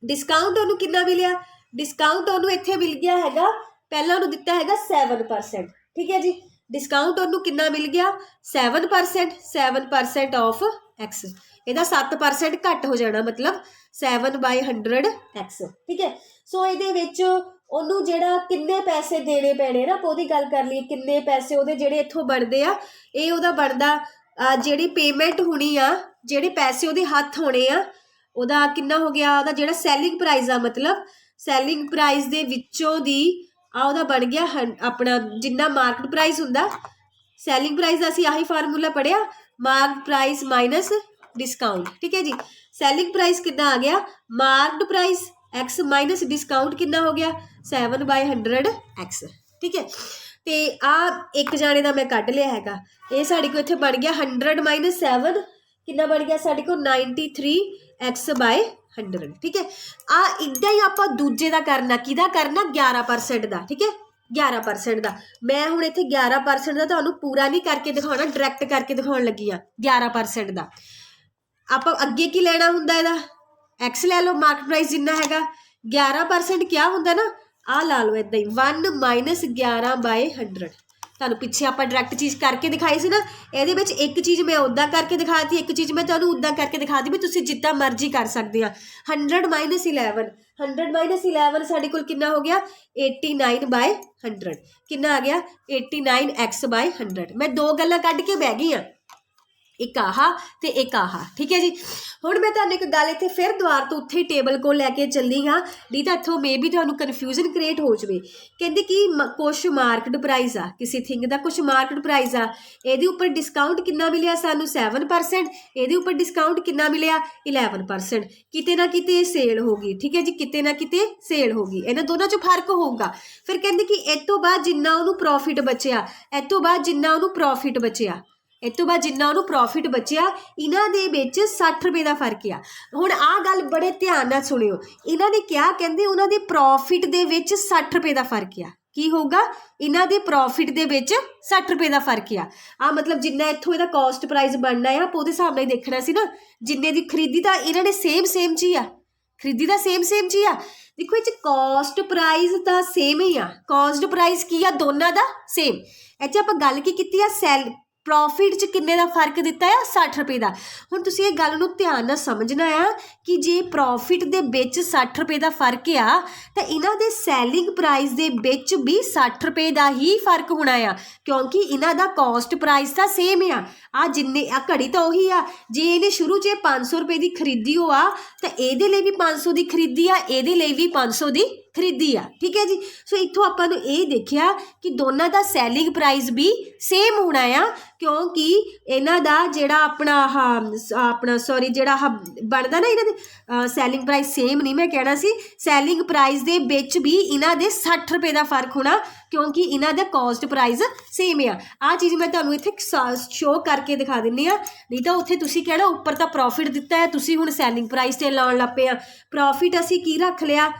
ਡਿਸਕਾਊਂਟ ਉਹਨੂੰ ਕਿੰਨਾ ਮਿਲਿਆ, ਡਿਸਕਾਊਂਟ ਉਹਨੂੰ ਇੱਥੇ ਮਿਲ ਗਿਆ ਹੈਗਾ ਪਹਿਲਾਂ ਉਹਨੂੰ ਦਿੱਤਾ ਹੈਗਾ 7%, ਠੀਕ ਹੈ ਜੀ। ਡਿਸਕਾਊਂਟ ਉਹਨੂੰ ਕਿੰਨਾ ਮਿਲ ਗਿਆ 7%, 7% ਆਫ x, ਇਹਦਾ 7% ਘੱਟ ਹੋ ਜਾਣਾ, ਮਤਲਬ 7/100x, ਠੀਕ ਹੈ। ਸੋ ਇਹਦੇ ਵਿੱਚ ਉਹਨੂੰ ਜਿਹੜਾ ਕਿੰਨੇ ਪੈਸੇ ਦੇਣੇ ਪੈਣੇ ਨਾ, ਆਪਾਂ ਉਹਦੀ ਗੱਲ ਕਰ ਲਈਏ, ਕਿੰਨੇ ਪੈਸੇ ਉਹਦੇ ਜਿਹੜੇ ਇੱਥੋਂ ਬਣਦੇ ਆ, ਇਹ ਉਹਦਾ ਬਣਦਾ ਜਿਹੜੀ ਪੇਮੈਂਟ ਹੋਣੀ ਆ, ਜਿਹੜੇ ਪੈਸੇ ਉਹਦੇ ਹੱਥ ਹੋਣੇ ਆ, ਉਹਦਾ ਕਿੰਨਾ ਹੋ ਗਿਆ, ਉਹਦਾ ਜਿਹੜਾ ਸੈਲਿੰਗ ਪ੍ਰਾਈਸ ਆ, ਮਤਲਬ ਸੈਲਿੰਗ ਪ੍ਰਾਈਸ ਦੇ ਵਿੱਚੋਂ ਦੀ ਉਹਦਾ ਬਣ ਗਿਆ ਆਪਣਾ ਜਿੰਨਾ ਮਾਰਕੀਟ ਪ੍ਰਾਈਸ ਹੁੰਦਾ, ਸੈਲਿੰਗ ਪ੍ਰਾਈਸ ਦਾ ਅਸੀਂ ਆਹੀ ਫਾਰਮੂਲਾ ਪੜ੍ਹਿਆ, ਮਾਰਕਟ ਪ੍ਰਾਈਸ ਮਾਈਨਸ ਡਿਸਕਾਊਂਟ, ਠੀਕ ਹੈ ਜੀ। ਸੈਲਿੰਗ ਪ੍ਰਾਈਸ ਕਿੰਨਾ ਆ ਗਿਆ, marked price x minus discount ਕਿੰਨਾ ਹੋ ਗਿਆ 7/100x, ਠੀਕ ਹੈ। ਤੇ ਇੱਕ ਜਾਣੇ ਦਾ ਮੈਂ ਕੱਢ ਲਿਆ ਹੈਗਾ, ਇਹ ਸਾਡੇ ਕੋਲ ਇੱਥੇ ਬਣ ਗਿਆ 100 - 7 ਕਿੰਨਾ ਬਣ ਗਿਆ ਸਾਡੇ ਕੋਲ 93x/100, ਠੀਕ ਹੈ। ਇੱਦਾਂ ਹੀ ਆਪਾਂ ਦੂਜੇ ਦਾ ਕਰਨਾ, ਕਿਹਦਾ ਕਰਨਾ 11% ਦਾ, ਠੀਕ ਹੈ, 11% ਦਾ। ਮੈਂ ਹੁਣ ਇੱਥੇ 11% ਦਾ ਤੁਹਾਨੂੰ ਪੂਰਾ ਨਹੀਂ ਕਰਕੇ ਦਿਖਾਉਣਾ, ਡਾਇਰੈਕਟ ਕਰਕੇ ਦਿਖਾਉਣ ਲੱਗੀ ਆ 11% ਦਾ। ਆਪਾਂ ਅੱਗੇ ਕੀ ਲੈਣਾ ਹੁੰਦਾ, ਇਹਦਾ x ਲੈ ਲਓ, ਮਾਰਕੀਟ ਪ੍ਰਾਈਸ ਜਿੰਨਾ ਹੈਗਾ 11% ਕਿਆ ਹੁੰਦਾ ਨਾ, ਲਾ ਲਓ ਇੱਦਾਂ ਹੀ 1 - 11/100। ਤੁਹਾਨੂੰ ਪਿੱਛੇ ਆਪਾਂ ਡਾਇਰੈਕਟ ਚੀਜ਼ ਕਰਕੇ ਦਿਖਾਈ ਸੀ ਨਾ, ਇਹਦੇ ਵਿੱਚ ਇੱਕ ਚੀਜ਼ ਮੈਂ ਉੱਦਾਂ ਕਰਕੇ ਦਿਖਾਤੀ, ਇੱਕ ਚੀਜ਼ ਮੈਂ ਤੁਹਾਨੂੰ ਉੱਦਾਂ ਕਰਕੇ ਦਿਖਾਤੀ, ਵੀ ਤੁਸੀਂ ਜਿੱਦਾਂ ਮਰਜ਼ੀ ਕਰ ਸਕਦੇ ਆ। 100 - 11, 100 - 11 ਸਾਡੇ ਕੋਲ ਕਿੰਨਾ ਹੋ ਗਿਆ 89/100, ਕਿੰਨਾ ਆ ਗਿਆ 89x/100। ਮੈਂ ਦੋ ਗੱਲਾਂ ਕੱਢ ਕੇ ਬਹਿ ਗਈ ਆ, ਇੱਕ ਆਹ ਤੇ ਇੱਕ ਆਹ, ਠੀਕ ਹੈ ਜੀ। ਹੁਣ ਮੈਂ ਤੁਹਾਨੂੰ ਇੱਕ ਗੱਲ ਇੱਥੇ ਫਿਰ ਦੁਬਾਰਾ ਤੋਂ ਉੱਥੇ ਹੀ ਟੇਬਲ ਕੋਲ ਲੈ ਕੇ ਚੱਲੀ ਹਾਂ, ਨਹੀਂ ਤਾਂ ਇੱਥੋਂ ਮੇ ਵੀ ਤੁਹਾਨੂੰ ਕਨਫਿਊਜ਼ਨ ਕ੍ਰੀਏਟ ਹੋ ਜਾਵੇ। ਕਹਿੰਦੇ ਕਿ ਕੁਛ ਮਾਰਕੀਟ ਪ੍ਰਾਈਸ ਆ, ਕਿਸੇ ਥਿੰਗ ਦਾ ਕੁਛ ਮਾਰਕੀਟ ਪ੍ਰਾਈਸ ਆ, ਇਹਦੇ ਉੱਪਰ ਡਿਸਕਾਊਂਟ ਕਿੰਨਾ ਮਿਲਿਆ ਸਾਨੂੰ 7%, ਇਹਦੇ ਉੱਪਰ ਡਿਸਕਾਊਂਟ ਕਿੰਨਾ ਮਿਲਿਆ 11%, ਕਿਤੇ ਨਾ ਕਿਤੇ ਸੇਲ ਹੋ ਗਈ, ਠੀਕ ਹੈ ਜੀ, ਕਿਤੇ ਨਾ ਕਿਤੇ ਸੇਲ ਹੋ ਗਈ, ਇਹਨਾਂ ਦੋਨਾਂ 'ਚ ਫਰਕ ਹੋਊਗਾ। ਫਿਰ ਕਹਿੰਦੇ ਕਿ ਇਹ ਤੋਂ ਬਾਅਦ ਜਿੰਨਾ ਉਹਨੂੰ ਪ੍ਰੋਫਿਟ ਬਚਿਆ, ਇਹ ਤੋਂ ਬਾਅਦ ਜਿੰਨਾ ਉਹਨੂੰ ਪ੍ਰੋਫਿਟ ਬਚਿਆ, ਇਹ ਤੋਂ ਬਾਅਦ ਜਿੰਨਾ ਉਹਨੂੰ ਪ੍ਰੋਫਿਟ ਬਚਿਆ, ਇਹਨਾਂ ਦੇ ਵਿੱਚ 60 ਰੁਪਏ ਦਾ ਫਰਕ ਆ। ਹੁਣ ਆਹ ਗੱਲ ਬੜੇ ਧਿਆਨ ਨਾਲ ਸੁਣਿਓ, ਇਹਨਾਂ ਨੇ ਕਿਹਾ ਕਹਿੰਦੇ ਉਹਨਾਂ ਦੇ ਪ੍ਰੋਫਿਟ ਦੇ ਵਿੱਚ 60 ਰੁਪਏ ਦਾ ਫਰਕ ਆ। ਕੀ ਹੋਊਗਾ, ਇਹਨਾਂ ਦੇ ਪ੍ਰੋਫਿਟ ਦੇ ਵਿੱਚ 60 ਰੁਪਏ ਦਾ ਫਰਕ ਆ। ਮਤਲਬ ਜਿੰਨਾ ਇੱਥੋਂ ਇਹਦਾ ਕੋਸਟ ਪ੍ਰਾਈਸ ਬਣਨਾ ਆ, ਆਪਾਂ ਉਹਦੇ ਹਿਸਾਬ ਨਾਲ ਹੀ ਦੇਖਣਾ ਸੀ ਨਾ, ਜਿੰਨੇ ਦੀ ਖਰੀਦੀ ਤਾਂ ਇਹਨਾਂ ਨੇ ਸੇਮ 'ਚ ਹੀ ਆ, ਖਰੀਦੀ ਤਾਂ ਸੇਮ 'ਚ ਹੀ ਆ। ਦੇਖੋ ਇਹ 'ਚ ਕੋਸਟ ਪ੍ਰਾਈਸ ਤਾਂ ਸੇਮ ਹੀ ਆ, ਕੋਸਟ ਪ੍ਰਾਈਸ ਕੀ ਆ ਦੋਨਾਂ ਦਾ ਸੇਮ। ਇਹ 'ਚ ਆਪਾਂ ਗੱਲ ਕੀ ਕੀਤੀ ਆ, ਪ੍ਰੋਫਿਟ 'ਚ ਕਿੰਨੇ ਦਾ ਫਰਕ ਦਿੱਤਾ ਆ 60 ਰੁਪਏ ਦਾ। ਹੁਣ ਤੁਸੀਂ ਇਹ ਗੱਲ ਨੂੰ ਧਿਆਨ ਨਾਲ ਸਮਝਣਾ ਆ ਕਿ ਜੇ ਪ੍ਰੋਫਿਟ ਦੇ ਵਿੱਚ 60 ਰੁਪਏ ਦਾ ਫਰਕ ਆ, ਤਾਂ ਇਹਨਾਂ ਦੇ ਸੈਲਿੰਗ ਪ੍ਰਾਈਸ ਦੇ ਵਿੱਚ ਵੀ 60 ਰੁਪਏ ਦਾ ਹੀ ਫਰਕ ਹੋਣਾ ਆ, ਕਿਉਂਕਿ ਇਹਨਾਂ ਦਾ ਕੋਸਟ ਪ੍ਰਾਈਸ ਤਾਂ ਸੇਮ ਆ। ਜਿੰਨੇ ਘੜੀ ਤਾਂ ਉਹੀ ਆ, ਜੇ ਇਹਨੇ ਸ਼ੁਰੂ 'ਚ 500 ਰੁਪਏ ਦੀ ਖਰੀਦੀ ਹੋ ਆ, ਤਾਂ ਇਹਦੇ ਲਈ ਵੀ 500 ਦੀ ਖਰੀਦੀ ਆ, ਇਹਦੇ ਲਈ ਵੀ 500 ਦੀ ਖਰੀਦੀ ਆ, ਠੀਕ ਹੈ ਜੀ। ਸੋ ਇੱਥੋਂ ਆਪਾਂ ਨੂੰ ਇਹ ਦੇਖਿਆ ਕਿ ਦੋਨਾਂ ਦਾ ਸੈਲਿੰਗ ਪ੍ਰਾਈਸ ਵੀ ਸੇਮ ਹੋਣਾ ਆ, ਕਿਉਂਕਿ ਇਹਨਾਂ ਦਾ ਜਿਹੜਾ ਜਿਹੜਾ ਬਣਦਾ ਨਾ, ਇਹਨਾਂ ਦੇ ਸੈਲਿੰਗ ਪ੍ਰਾਈਸ ਸੇਮ ਨਹੀਂ, ਮੈਂ ਕਹਿਣਾ ਸੀ ਸੈਲਿੰਗ ਪ੍ਰਾਈਸ ਦੇ ਵਿੱਚ ਵੀ ਇਹਨਾਂ ਦੇ 60 ਰੁਪਏ ਦਾ ਫਰਕ ਹੋਣਾ, ਕਿਉਂਕਿ ਇਹਨਾਂ ਦਾ ਕੋਸਟ ਪ੍ਰਾਈਸ ਸੇਮ ਆ। ਚੀਜ਼ ਮੈਂ ਤੁਹਾਨੂੰ ਇੱਥੇ ਸ਼ੋਅ ਕਰਕੇ ਦਿਖਾ ਦਿੰਦੀ ਆ, ਨਹੀਂ ਤਾਂ ਉੱਥੇ ਤੁਸੀਂ ਕਹਿਣਾ ਉੱਪਰ ਤਾਂ ਪ੍ਰੋਫਿਟ ਦਿੱਤਾ ਹੈ, ਤੁਸੀਂ ਹੁਣ ਸੈਲਿੰਗ ਪ੍ਰਾਈਸ 'ਤੇ ਲਾਉਣ ਲੱਗ ਪਏ ਆ। ਪ੍ਰੋਫਿਟ ਅਸੀਂ ਕੀ ਰੱਖ ਲਿਆ,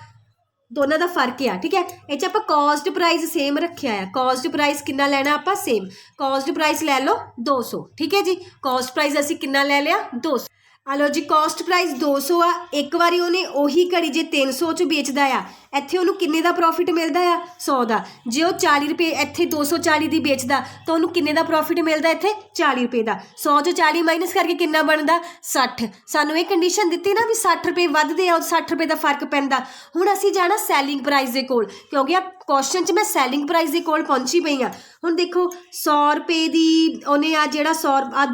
ਦੋਨਾਂ ਦਾ ਫਰਕ ਆ, ਠੀਕ ਹੈ। ਇਹ 'ਚ ਆਪਾਂ ਕੋਸਟ ਪ੍ਰਾਈਸ ਸੇਮ ਰੱਖਿਆ ਆ। ਕੋਸਟ ਪ੍ਰਾਈਸ ਕਿੰਨਾ ਲੈਣਾ ਆਪਾਂ ਸੇਮ, ਕੋਸਟ ਪ੍ਰਾਈਸ ਲੈ ਲਓ 200, ਠੀਕ ਹੈ ਜੀ। ਕੋਸਟ ਪ੍ਰਾਈਸ ਅਸੀਂ ਕਿੰਨਾ ਲੈ ਲਿਆ 200। ਲਓ ਜੀ, ਕੋਸਟ ਪ੍ਰਾਈਸ 200 ਆ। ਇੱਕ ਵਾਰੀ ਉਹਨੇ ਉਹੀ ਘੜੀ ਜੇ 300 'ਚ ਵੇਚਦਾ ਆ, ਇੱਥੇ ਉਹਨੂੰ ਕਿੰਨੇ ਦਾ ਪ੍ਰੋਫਿਟ ਮਿਲਦਾ ਆ 100 ਦਾ। ਜੇ ਉਹ 40 ਰੁਪਏ ਇੱਥੇ 240 ਦੀ ਵੇਚਦਾ, ਤਾਂ ਉਹਨੂੰ ਕਿੰਨੇ ਦਾ ਪ੍ਰੋਫਿਟ ਮਿਲਦਾ ਇੱਥੇ 40 ਰੁਪਏ ਦਾ। 100 'ਚੋਂ 40 ਮਾਈਨਸ ਕਰਕੇ ਕਿੰਨਾ ਬਣਦਾ 60। ਸਾਨੂੰ ਇਹ ਕੰਡੀਸ਼ਨ ਦਿੱਤੀ ਨਾ ਵੀ 60 ਰੁਪਏ ਵੱਧਦੇ ਆ, 60 ਰੁਪਏ ਦਾ ਫਰਕ ਪੈਂਦਾ। ਹੁਣ ਅਸੀਂ ਜਾਣਾ ਸੈਲਿੰਗ ਪ੍ਰਾਈਸ ਦੇ ਕੋਲ, ਕਿਉਂਕਿ ਆ ਕੁਐਸਚਨ 'ਚ ਮੈਂ ਸੈਲਿੰਗ ਪ੍ਰਾਈਸ ਦੇ ਕੋਲ ਪਹੁੰਚੀ ਪਈ ਹਾਂ। ਹੁਣ ਦੇਖੋ 100 ਰੁਪਏ ਦੀ ਉਹਨੇ ਜਿਹੜਾ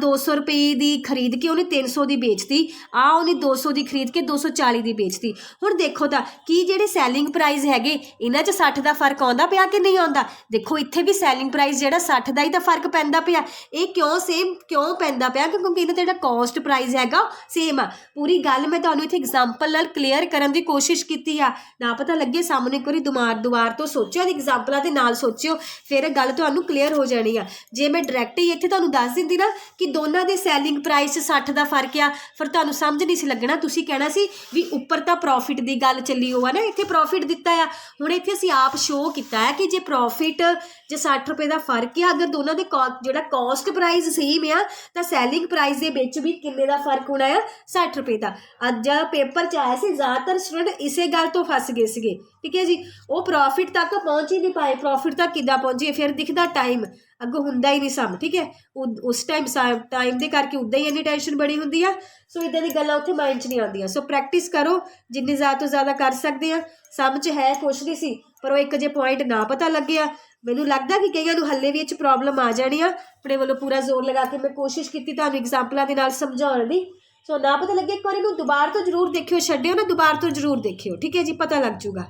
200 ਰੁਪਏ ਦੀ ਖਰੀਦ ਕੇ ਉਹਨੇ 300 ਦੀ ਵੇਚਤੀ, ਉਹਨੇ 200 ਦੀ ਖਰੀਦ ਕੇ 240 ਦੀ ਵੇਚਤੀ। ਹੁਣ ਦੇਖੋ ਤਾਂ ਕੀ ਜਿਹੜੇ ਸੈਲਿੰਗ ਪ੍ਰਾਈਸ ਹੈਗੇ ਇਹਨਾਂ 'ਚ 60 ਦਾ ਫਰਕ ਆਉਂਦਾ ਪਿਆ ਕਿ ਨਹੀਂ ਆਉਂਦਾ। ਦੇਖੋ ਇੱਥੇ ਵੀ ਸੈਲਿੰਗ ਪ੍ਰਾਈਸ ਜਿਹੜਾ 60 ਦਾ ਹੀ ਤਾਂ ਫਰਕ ਪੈਂਦਾ ਪਿਆ। ਇਹ ਕਿਉਂ ਪੈਂਦਾ ਪਿਆ, ਕਿਉਂਕਿ ਇਹਨਾਂ ਦਾ ਜਿਹੜਾ ਕੋਸਟ ਪ੍ਰਾਈਸ ਹੈਗਾ ਸੇਮ ਆ। ਪੂਰੀ ਗੱਲ ਮੈਂ ਤੁਹਾਨੂੰ ਇੱਥੇ ਐਗਜ਼ਾਮਪਲ ਨਾਲ ਕਲੀਅਰ ਕਰਨ ਦੀ ਕੋਸ਼ਿਸ਼ ਕੀਤੀ ਆ, ਨਾ ਪਤਾ ਲੱਗੇ ਸਾਹਮਣੇ ਇੱਕ ਵਾਰੀ ਦੁਬਾਰ ਤੋਂ ਸੋਚਿਓ, ਦੀ ਐਗਜ਼ਾਮਪਲਾਂ ਦੇ ਨਾਲ ਸੋਚਿਓ, ਫਿਰ ਗੱਲ ਤੁਹਾਨੂੰ ਕਲੀਅਰ ਹੋ ਜਾਣੀ ਆ। ਜੇ ਮੈਂ ਡਾਇਰੈਕਟ ਹੀ ਇੱਥੇ ਤੁਹਾਨੂੰ ਦੱਸ ਦਿੰਦੀ ਨਾ ਕਿ ਦੋਨਾਂ ਦੇ ਸੈਲਿੰਗ ਪ੍ਰਾਈਸ 'ਚ 60 ਦਾ ਫਰਕ ਆ, फिर तुहानूं समझ नहीं सी लगना, तुसीं कहना सी भी उपर तां प्रॉफिट की गल चली हो है ना, इत्थे प्रॉफिट दिता है। हुण इत्थे असीं आप शो किया है कि जे प्रॉफिट जे 60 रुपए का फर्क है, अगर दोनों के जिहड़ा कॉस्ट प्राइस सेम आ तां सैलिंग प्राइस दे विच भी किन्ने दा फर्क होना है, 60 रुपए का। अज पेपर च आया सी, ज़्यादातर स्टूडेंट इसे गल तो फस गए सीगे, ठीक है जी। वो प्रॉफिट तक पहुँच ही नहीं पाए, प्रॉफिट तक किद्दां पहुँचे, फिर दिखदा टाइम अगों हुंदा ही नहीं सम, ठीक है। उस टाइम टाइम के करके उदा ही इन्नी टेंशन बड़ी हुंदी आ। सो इदां दी गल्लां उत्थे माइंड च नहीं आउंदियां। सो प्रैक्टिस करो जिन्नी ज़्यादा तो ज़्यादा कर सकते हैं। समझ है कुछ नहीं सी, पर वो एक जे पॉइंट ना पता लग्या, मैनूं लगदा कि कईयां नूं हल्ले भी इह प्रॉब्लम आ जानी आ। अपने वालों पूरा जोर लगा के मैं कोशिश की तुहानूं एग्जाम्पलों के नाल समझाउण दी। सो ना पता लगे एक बार इहनूं दुबारा तो जरूर देखियो, छड्डिओ ना, दुबारा तो जरूर देखियो, ठीक है जी, पता लग जूगा।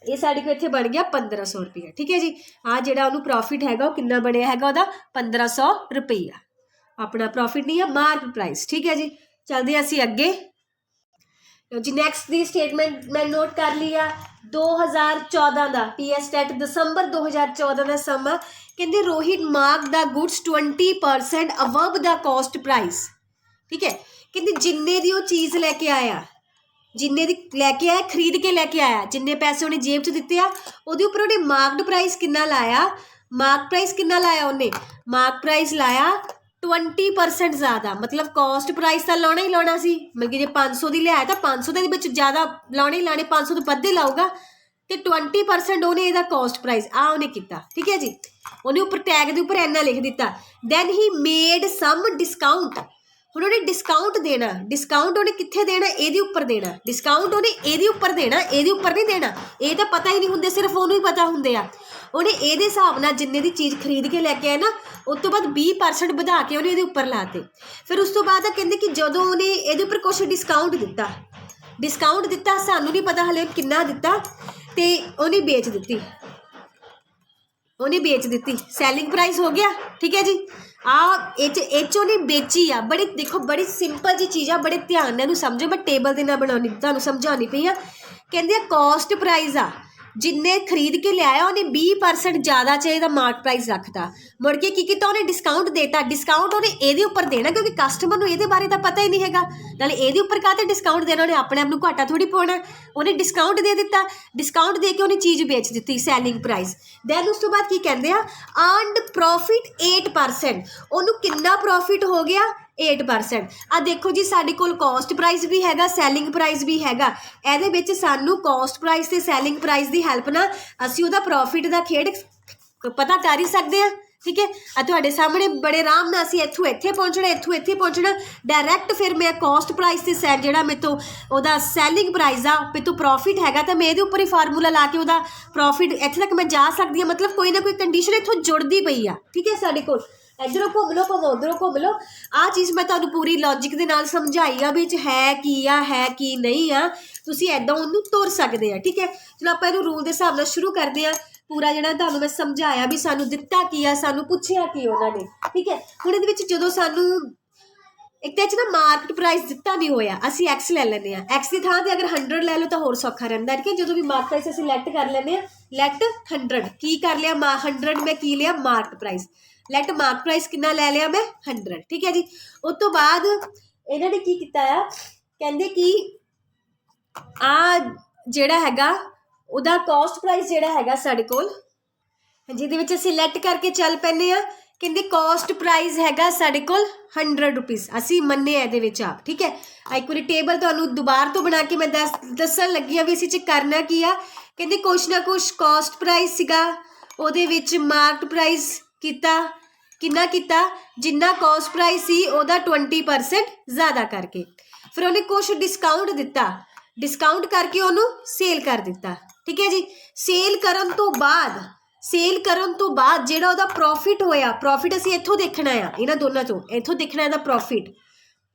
ये साढ़े को इत्थे बन गया 1500 रुपया, ठीक है जी। आ जिहड़ा उहनूं प्रॉफिट हैगा वो कितना बनया हैगा, उहदा 1500 रुपया अपना प्रॉफिट नहीं है, मार्क प्राइस, ठीक है जी। चलते असीं अगे जी। नैक्सट दी स्टेटमेंट मैं नोट कर लिया 2014 का PS टैट दिसंबर 2014 का समा। कहते Rohit mark the goods 20% above the cost price, ठीक है। कहते जिन्ने दी वो चीज़ लैके आया, जिन्ने दी लैके आया, खरीद के लैके आया, जिन्ने पैसे उन्हें जेब च दिते आ, उहदे उपर उन्हें मार्कड प्राइस कितना लाया, मार्क प्राइस कितना लाया, उन्हें मार्क प्राइस लाया 20% ज़्यादा। मतलब कॉस्ट प्राइस तो लाना ही लाना सी, मतलब कि जे 500 की लिया तो 500 के विच ज़्यादा लाने ही लाने, 500 तो वधे लाऊगा, तो 20% उन्हें इहदा कॉस्ट प्राइस आ उन्हें किया, ठीक है जी। उन्हें उपर टैग के उपर इन्ना लिख दिता। Then he made some discount, हुण उन्हें डिस्काउंट देना, डिस्काउंट उन्हें कित्थे देना, इहदे उपर देना, डिस्काउंट उन्हें इहदे उपर देना, इहदे उपर नहीं देना। ये तो पता ही नहीं हुंदे, सिर्फ उन्होंने ही पता हुंदे आ। उन्हें इहदे हिसाब नाल जिन्ने दी चीज़ खरीद के लैके आए ना, उस तो बाद 20% बढ़ा के उन्हें इहदे उपर लाते। फिर उस तो बाद कहते कि जदों उन्हें इहदे उपर कुछ डिस्काउंट दिता, डिस्काउंट दिता, सानूं नहीं पता हले किन्ना दिता, ते उन्हें बेच दिती, उन्हें बेच दी, सैलिंग प्राइस हो गया, ठीक है जी। एच उन्हें बेची आ। बड़ी देखो बड़ी सिंपल जी चीज़ आ, बड़े ध्यान नाल समझो, मैं टेबल के ना बनानी तुहानूं समझानी पई आ। कहंदे कॉस्ट प्राइस आ, जिन्ने खरीद के लिया उन्हें 20% ज़्यादा चाहिए मार्क प्राइस रखता, मुड़ के की किया उन्हें डिस्काउंट देता, डिस्काउंट उन्हें ये उपर देना, क्योंकि कस्टमर को ये बारे तो पता ही नहीं है, नाले ये उपर काहते डिस्काउंट देना, उन्हें अपने आप को घाटा थोड़ी पाना, उन्हें डिस्काउंट दे दिता, डिस्काउंट दे के उन्हें चीज़ बेच दी, सैलिंग प्राइस। दैन उस तो बाद की कहते हैं अर्नड प्रॉफिट 8%, उन्होंने कितना प्रॉफिट हो गया 8%। आ देखो जी साडे कोल कॉस्ट प्राइस भी हैगा, सैलिंग प्राइस भी हैगा, एहदे विच सानू कॉस्ट प्राइस ते सैलिंग प्राइस की हैल्प ना असीं उहदा प्रॉफिट का खेड पता कर ही सकते हैं, ठीक है। तुहाडे सामने बड़े आराम नाल असीं इत्थों इत्थे पहुँचना, इत्थों इत्थे पहुँचना, डायरैक्ट फिर मैं कॉस्ट प्राइस ते जिहड़ा मेरे तो उहदा सैलिंग प्राइस आ, मेरे तो प्रॉफिट हैगा, तो मैं इहदे उपर ही फार्मूला ला के उहदा प्रॉफिट इत्थे तक मैं जा सकती हाँ। मतलब कोई ना कोई कंडीशन इत्थों जुड़दी पई आ, ठीक है। साडे कोल इधरों घूम लो भावें उधरों घूम लो, आ चीज़ मैं तुहानूं पूरी लॉजिक दे नाल समझाई आ भी है कि नहीं आ, तुसीं ऐदां उहनूं तुर सकदे आ, ठीक है। चलो आपां इहनूं रूल दे हिसाब नाल शुरू करदे आ। पूरा जिहड़ा तुहानूं मैं समझाया भी सानूं दित्ता की आ, सानूं पुछिआ की उन्हां ने, ठीक है। हुण इहदे विच जदों सानूं एक तो ना मार्केट प्राइस दिता नहीं होया, असीं एक्स ले लैंदे आ, एक्स की थां ते अगर 100 लै लो तो होर सौखा रहिंदा, ठीक है। जदों भी मार्केट प्राइस असीं लैट कर लैंदे आ, लैट 100 की कर लिया 100 मैं की लिया market price, let mark price कितना लै लिया मैं 100, ठीक है जी। उस तो बाद इन्हां ने की कीता आ, कहंदे कि आ जिहड़ा हैगा उहदा कॉस्ट प्राइस जिहड़ा हैगा साडे कोल, जिहदे विच असीं लैट करके चल पैंदे आ। कहंदे कॉस्ट प्राइस हैगा साडे कोल 100 रुपीज़, असीं मन्ने इहदे विच आप, ठीक है। एक बारी टेबल तुहानूं दुबारा तो बना के मैं दस्सण लगी आ भी इस करना की आ। कहंदे कुछ ना कुछ कॉस्ट प्राइस सीगा, उहदे विच मार्क प्राइस कीता, कितना कीता जिन्ना कॉस्ट प्राइस सी उहदा 20% ज़्यादा करके, फिर उन्हें कुछ डिस्काउंट दिता, डिस्काउंट करके उन्होंने सेल कर दिता, ठीक है जी। सेल करन तो बाद जिहड़ा उहदा प्रॉफिट होया, प्रॉफिट असीं इत्थों देखना आ, इन्हां दोनों चों इत्थों देखना इहदा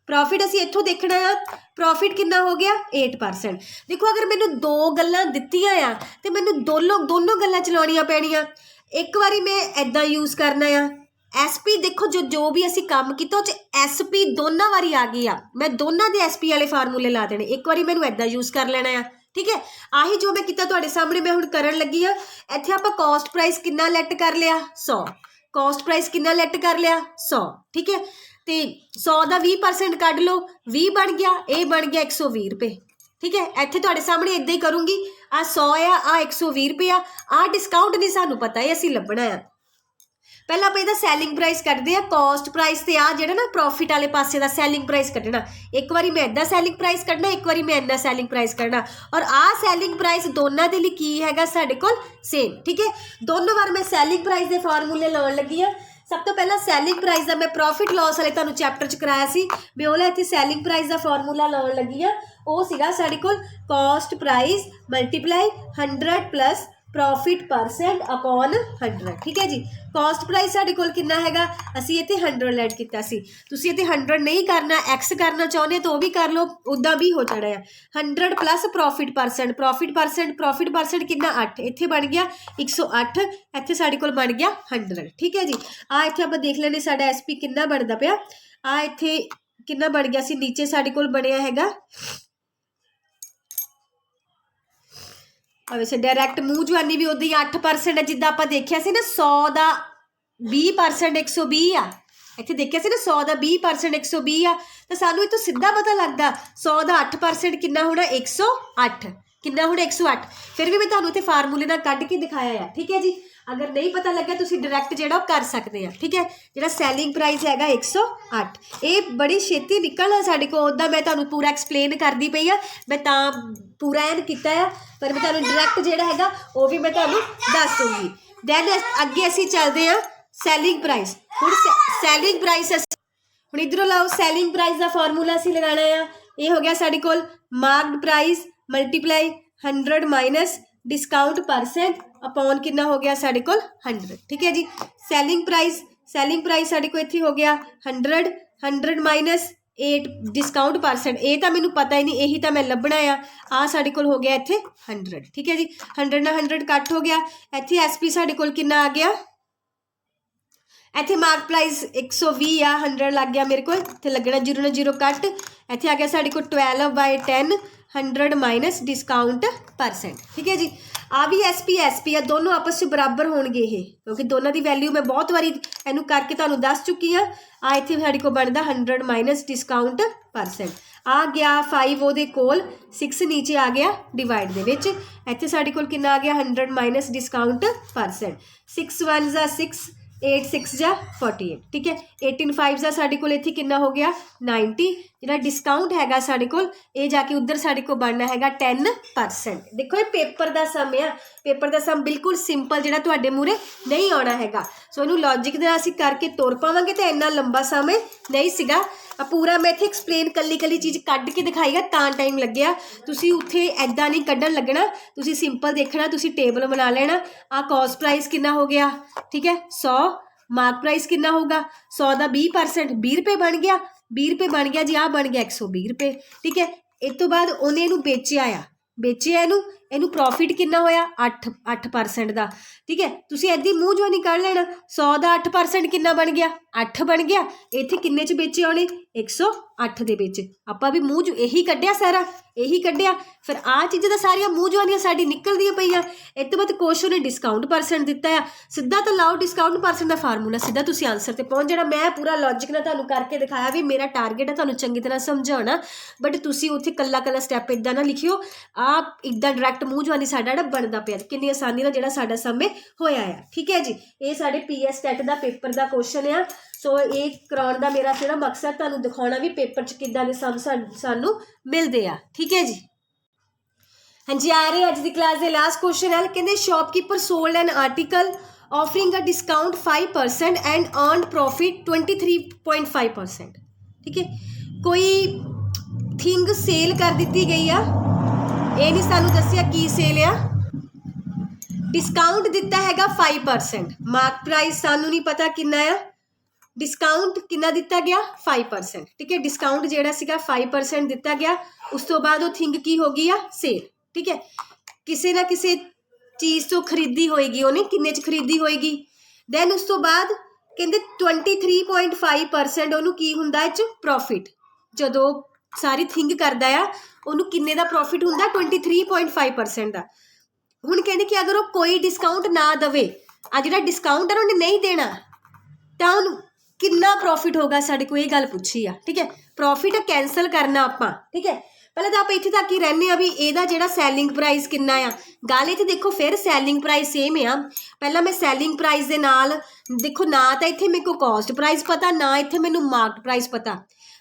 प्रॉफिट असीं इत्थों देखना आ। प्रॉफिट कितना हो गया 8%। देखो अगर मैनूं दो गल्लां दित्तियां आ ते मैनूं दोनों गल्लां चलाउणियां पैणियां। एक बारी मैं इदां यूज़ करना आ, SP देखो जो भी असीं काम कीता उह SP दोनों वारी आ गई आ, मैं दोनों दे SP वाले फार्मूले ला देने, एक बारी मैनूं इदां यूज़ कर लेना आ, ठीक है। आही जो मैं किया तुहाडे सामने मैं हुण करन लगी आ। इत्थे आपां कॉस्ट प्राइस कितना लैट कर लिया 100, कॉस्ट प्राइस कितना लैट कर लिया 100, ठीक है। तो 100 का 20% कढ़ लो, 20 बन गया, ये बन गया 120 रुपये। ठीक है, इत्थे तुहाडे सामने इदां ही करूँगी। आ 100 आ 120 रुपये आ डिस्काउंट नहीं सानू पता है, असीं लभना है। पहला आप इहदा सैलिंग प्राइस कढ़दे आ, कॉस्ट प्राइस ते आ जिहड़ा ना प्रॉफिट वाले पासे दा सैलिंग प्राइस कढ़ना। एक बारी मैं इदां सैलिंग प्राइस कढ़ना, एक बारी मैं इदां सैलिंग प्राइस कढ़ना, और आ सैलिंग प्राइस दोनों के लिए की हैगा साडे कोल सेम। ठीक है, दोनों बार मैं सैलिंग प्राइस के फार्मूले लाउण लगी हाँ। सब तो पहला सैलिंग प्राइस का मैं प्रॉफिट लॉस वाले तुहानूं चैप्टर च कराया सी, मैं ओला इत्थे सैलिंग प्राइस का फार्मूला लाउण लगी हाँ। वो सीगा साडे कोल cost price multiply 100 plus profit percent upon 100। ठीक है जी, कॉस्ट प्राइस साडे कोल कितना हैगा, असीं इत्थे 100 ऐड कीता सी। तुसीं इत्थे 100 नहीं करना, एक्स करना चाहुंदे तो भी कर लो, उदां भी हो जाना है। 100 plus profit percent, profit percent कितना 8, इत्थे बन गया 108, इत्थे साडे कोल बन गया 100। ठीक है जी, आ इत्थे आपां देख लैंदे साडा SP कितना बनदा पिया। आ इत्थे कितना बन गया सी, नीचे साडे कोल बनया हैगा वैसे डायरैक्ट मूँह जवानी भी उदा ही 8% है, जिद्दां आपां देखिया सी ना 100 का 20% 120 आ। इत्थे देखिया सी ना 100 का 20% 120 आ, तो सानू इत्थों सीधा पता लगदा 100 का 8% कितना होना 108, कितना होना 108। फिर भी मैं तुहानूं इत्थे फार्मूले नाल कढ के दिखाया है। ठीक है जी, अगर नहीं पता लग्या तुसीं डायरैक्ट जिहड़ा कर सकते हैं। ठीक है, जिहड़ा सैलिंग प्राइस हैगा 108, ये बड़ी छेती निकलना साडे कोल। उदां मैं तुहानूं पूरा एक्सप्लेन करदी पई आ, मैं तां पूरा एन कीता है, पर मैं तुहानूं डायरैक्ट जिहड़ा हैगा वो भी मैं तुहानूं दस दूँगी। दैन अगे असीं चलदे हां सैलिंग प्राइस। हुण सैलिंग प्राइस हुण इधरों लाओ, सैलिंग प्राइस का फार्मूला असीं लगाना है। ये हो गया साडे कोल marked price multiply 100 minus discount percent upon कितना हो गया साडे कोल 100। ठीक है जी, सैलिंग प्राइस साडे कोल इत्थे हो गया 100 माइनस 8 डिस्काउंट परसेंट, ये तो मैनू पता ही नहीं, यही तो मैं लभना आ साडे कोल हो गया इत्थे 100। ठीक है जी, 100 ना 100 कट हो गया, इत्थे SP साडे कोल कितना आ गया, इत्थे मार्क प्राइस 120 आ, 100 लग गया मेरे को, इत्थे लगना 0 ना 0 कट, इत्थे आ गया साडे कोल 12/10 100 माइनस डिस्काउंट परसेंट। ठीक है जी, आ भी SP आ, दोनों आपस में बराबर होणगे ये, क्योंकि दोनों की वैल्यू मैं बहुत बारी इनू करके तुहानूं दस चुकी हाँ। आ इत्थे साडे कोल बनदा 100 माइनस डिस्काउंट परसेंट, आ गया 5 वो दे कोल 6 नीचे आ गया डिवाइड दे विच, इत्थे साडे कोल कितना आ गया 100 माइनस डिस्काउंट परसेंट, 6 1 जा 6 8 6 जा 48। ठीक है, 18 5 जा साडे कोल इत्थे कितना हो गया 90, जिहड़ा डिस्काउंट हैगा साडे कोल ये जाके उधर साडे कोल बनना हैगा 10%। देखो ये पेपर का सम है, पेपर का सम बिल्कुल सिंपल जिहड़ा तुहाडे मूहरे नहीं आना हैगा। सो इनू लॉजिक दे नाल असीं करके तुर पावांगे तो इन्ना लंबा समय नहीं सीगा। पूरा मैं इत्थे एक्सप्लेन कल्ली कल्ली चीज़ कढ के दिखाई है तां टाइम लग्या, तुसीं उत्थे ऐदां नहीं कढन लगना, तुसीं सिंपल देखना, तुसीं टेबल बना लेना। आ कॉस्ट प्राइस कितना हो गया, ठीक है 100, मार्क प्राइस कितना होगा 100 का 20% 20 रुपये बन गया, 20 रुपये बन गया जी, आ बन गया 120 रुपये। ठीक है, इस तो बाद उन्हें इनू बेचिया आ, बेचिया इनू प्रॉफिट कितना होया 8% का। ठीक है, तुसीं ऐदी मूँह जो नहीं कर लेना, 100 का 8% कितना बन गया 8 बन गया, इत्थे किन्ने च बेचे आने 108 दे विच। आपां भी मूँह जो यही कढ़िया, सारा यही कढ़िया, फिर आ चीज़ां तां सारियां मूँह जवानियां साडी निकलदियां पईयां। इस तो बाद क्वेश्चन ने डिस्काउंट परसेंट दिता है, सीधा तो लाओ डिस्काउंट परसेंट का फार्मूला, सीधा तुसीं आंसर ते पहुंच जाना। मैं पूरा लॉजिक नाल तुहानूं करके दिखाया भी, मेरा टारगेट है तुहानूं चंगी तरह समझाउणा, बट तुसीं उत्थे कल्ला कल्ला स्टैप इदां ना लिखियो, आप इदां डायरैक्ट मूँह जवानी साडा जिहड़ा बनदा पिया, किन्नी आसानी नाल जिहड़ा साडा समय होया है। ठीक है जी, ये साडे PS टैट दा पेपर दा क्वेश्चन है। सो ये कराउण दा मेरा जिहड़ा मकसद तुहानूं दिखाउणा भी पेपर च किदां दे सम सानूं मिलदे आ। ठीक है जी, हाँ जी, आ रहे अज की क्लास के लास्ट क्वेश्चन है, कहते shopkeeper sold an article offering a discount 5% and earn profit 23.5%। ठीक है, कोई थिंग सेल कर दी गई आ, ये नहीं सानू दसिया की सेल आ, डिस्काउंट दिता हैगा 5%, मार्क प्राइस सानू नहीं पता कितना आ, डिस्काउंट कितना दिता गया 5%। ठीक है, डिस्काउंट जिहड़ा सीगा 5% दिता गया, उस तो बाद वो थिंग की हो गई आ सेल। ठीक है, किसी ना किसी चीज़ तो खरीदी होएगी, उन्हें किन्ने च खरीदी होएगी, दैन उस तो बाद कहते 23.5% उन्होंने की हुंदा इच प्रॉफिट, जदों सारी थिंग करदा आ उन्होंने किन्ने दा प्रॉफिट हुंदा 23.5% का। हुण कहते कि अगर वो कोई डिस्काउंट ना दवे, आ जिहड़ा डिस्काउंट है उन्हें नहीं देना, तो कितना प्रॉफिट होगा साडे को ये गल पूछी आ, ठीक है। प्रॉफिट कैंसल करना आपां, ठीक है। पहले तो आप इत्थे तक ही रहने भी एदा जिहड़ा सैलिंग प्राइस कितना आ, गल इत्थे देखो फिर सैलिंग प्राइस सेम आ। पहला मैं सैलिंग प्राइस दे नाल देखो ना तो इत्थे मेरे को कॉस्ट प्राइस पता ना इत्थे मैनूं मार्केट प्राइस पता।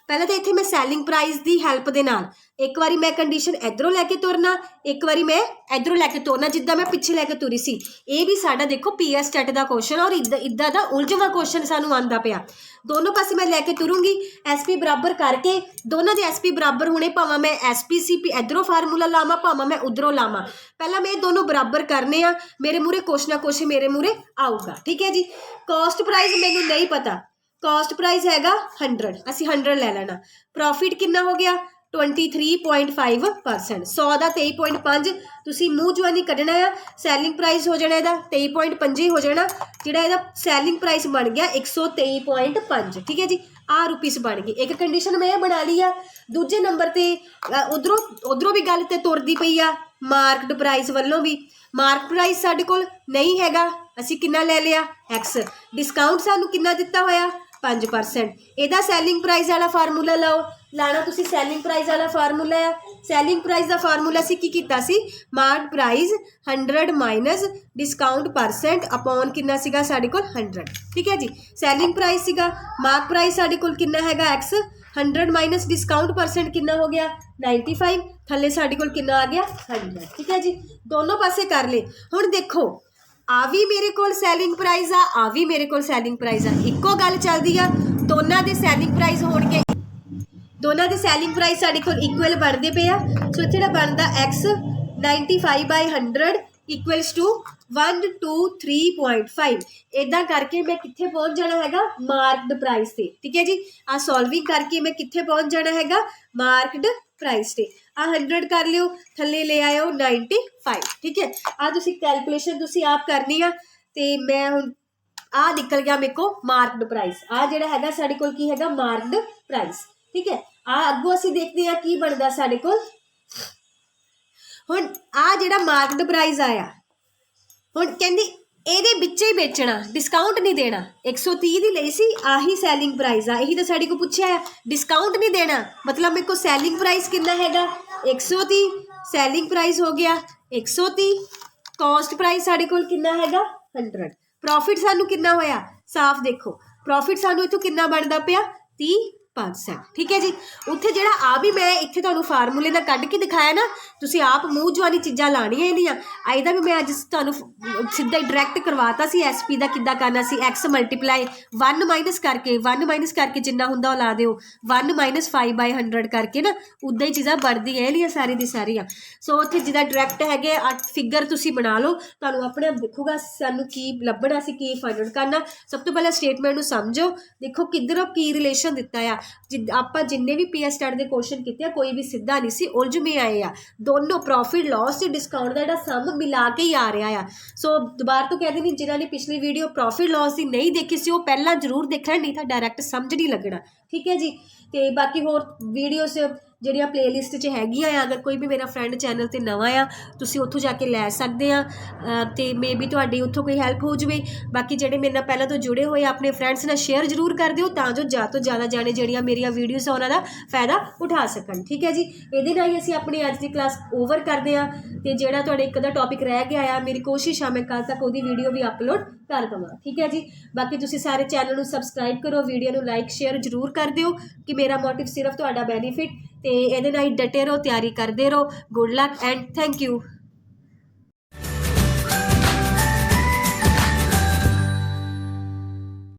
पहले तो इत्थे मैं सैलिंग प्राइस की हैल्प दे नाल एक बारी मैं कंडीशन इधरों लैके तुरना, एक बारी मैं इधरों लैके तुरना, जिद्दां मैं पिछे लैके तुरी सी। ये भी साडा देखो PS टेट का क्वेश्चन और इदा दा उलझवा क्वेश्चन सानू आंदा पिया। दोनों पासे मैं लैके तुरूंगी SP बराबर करके, दोनों के SP बराबर होने, भावें मैं SPCP इधरों फार्मूला लावां भावें मैं उधरों लावां। पहला मैं दोनों बराबर करने आ, मेरे मूहरे कुछ ना कुछ मेरे मूहरे आऊगा, ठीक है जी। कॉस्ट प्राइस मैनूं नहीं पता, कॉस्ट प्राइस हैगा 100, असी 100 ले लेना। प्रॉफिट कितना हो गया 23.5%, 100 का 23.5 तुसी मूँह जवानी कढ़ना आ। सैलिंग प्राइस हो जाना इहदा 23.5 हो जाना, जिहड़ा इहदा सैलिंग प्राइस बन गया 123.5, ठीक है जी। आ रुपीस बन गई। एक कंडीशन मैं बना ली आ। दूजे नंबर ते उधरों भी गल ते तुरदी पई आ, मार्केट प्राइस वालों भी। मार्केट प्राइस साडे कोल नहीं हैगा, असी कितना ले लिया X, डिस्काउंट सानू कितना दिता होया 5%। इहदा सैलिंग प्राइस वाला फार्मूला लाओ, लाना तुसी सैलिंग प्राइस वाला फार्मूला आ। सैलिंग प्राइस का फार्मूला असी की कीता सी, market price 100 minus discount percent upon कितना सीगा साडे कोल 100, ठीक है जी। सैलिंग प्राइस सीगा, मार्केट प्राइस साडे कोल कितना हैगा X, 100 माइनस डिस्काउंट परसेंट कितना हो गया 95, थले साडे कोल कितना आ गया 100, ठीक है जी। दोनों पासे कर ले। हुण देखो आ भी मेरे को सैलिंग प्राइस आ भी मेरे को सैलिंग प्राइस आ, इक्को गल चलदी आ। दोनों के सैलिंग प्राइस होणगे, दोनों के सैलिंग प्राइस साडे कोल इक्वल बनते पे आ। सो इत्थे जिहड़ा बनदा X 95/100 इक्वल्स टू 123.5। इदां करके मैं कित्थे पहुँच जाना हैगा मार्केट प्राइस से, ठीक है जी। आ सॉल्विंग करके मैं कित्थे पहुँच जाना हैगा मार्केट प्राइस से। आ 100 कर लियो, थले ले आयो 95, ठीक है। आ तुसी कैलकुलेशन तुसी आप करनी आ। ते मैं हुण आ निकल गया मेरे को मार्केट प्राइस। आ जिहड़ा हैगा साडे कोल की हैगा मार्केट प्राइस, ठीक है। आ अगों असीं देखते हैं की बनदा साडे कोल। हुण आ जिहड़ा मार्केट प्राइस आया, हुण कहंदी ਇਹਦੇ ਵਿੱਚ ही बेचना, डिस्काउंट नहीं देना। 130 ਦੀ ਲਈ ਸੀ, ਆਹੀ सैलिंग प्राइस आ। यही तो साडे को पूछा है, डिस्काउंट नहीं देना, मतलब मेरे को सैलिंग प्राइस कितना हैगा 130, सैलिंग प्राइस हो गया 130, कॉस्ट प्राइस साडे कोल कितना हैगा 100। प्रॉफिट सानू कितना होया साफ देखो, प्रॉफिट सानू इत्थों कितना बनदा पिया 30%, ठीक है जी। उत्थे जिहड़ा आ भी मैं इत्थे तुहानू फार्मूले दा कढ के दिखाया ना, तुसी आप मूँह जवानी चीज़ां लाणियां इहदियां। ਇਹਦਾ भी मैं अज तुहानू सीधा डायरैक्ट करवाता सी SP का किद्दां करना सी। X मल्टीप्लाई 1 माइनस करके जिन्ना हुंदा ला दिओ, 1 माइनस 5/100 करके ना उदा ही चीज़ां बनदियां इहदियां सारी दी सारियां। सो उत्थे जिद्दां डायरैक्ट हैगे फिगर तुसी बना लो, तुहानू अपने आप दिखूगा सानू की लभना सी की फाइंड आउट करना। सब तो पहले स्टेटमेंट नू समझो, देखो किधरों की रिलेशन दिता है। ਆਪਾਂ जिन्ने भी PS टेट के क्वेश्चन किए कोई भी सीधा नहीं सी, उलझ में आए आ। दोनों प्रॉफिट लॉस से डिस्काउंट का जिहड़ा सम मिला के ही आ रहा है। सो दोबारा तो कहते नहीं, जिन्होंने पिछली वीडियो प्रॉफिट लॉस की नहीं देखी सी, वो पहला जरूर देखना, नहीं था डायरैक्ट समझ नहीं लगना, ठीक है जी। तो बाकी होर वीडियोस ਜਿਹੜੀਆਂ प्लेलिस्ट च हैगियां आ, अगर कोई भी मेरा फ्रेंड चैनल ते नवा आ तुसीं उत्थों जाके लै सकदे आ, ते मे बी तुहाडी उत्थों कोई हैल्प हो जावे। बाकी ਜਿਹੜੇ मेरे नाल पहले तो जुड़े हुए अपने फ्रेंड्स नाल शेयर जरूर कर दिओ, तां जो ज़्यादा तो ज़्यादा जाने ਜਿਹੜੀਆਂ मेरिया वीडियोस उन्हां दा फायदा उठा सकन, ठीक है जी। ਇਹਦੇ ਨਾਲ ਹੀ ਅਸੀਂ अपनी अज की क्लास ओवर करते हैं। तो ਜਿਹੜਾ ਤੁਹਾਡੇ ਇੱਕ ਦਾ टॉपिक रह गया आ, मेरी कोशिश आ मैं कल तक ਉਹਦੀ वीडियो भी अपलोड कर देवां, ठीक है जी। बाकी तुसीं सारे चैनल नूं सबसक्राइब करो, वीडियो नूं लाइक शेयर जरूर कर दिओ कि मेरा मोटिव सिर्फ तुहाडा बेनीफिट। तो ये डटे रहो, तैयारी करते रहो। Good luck and thank you.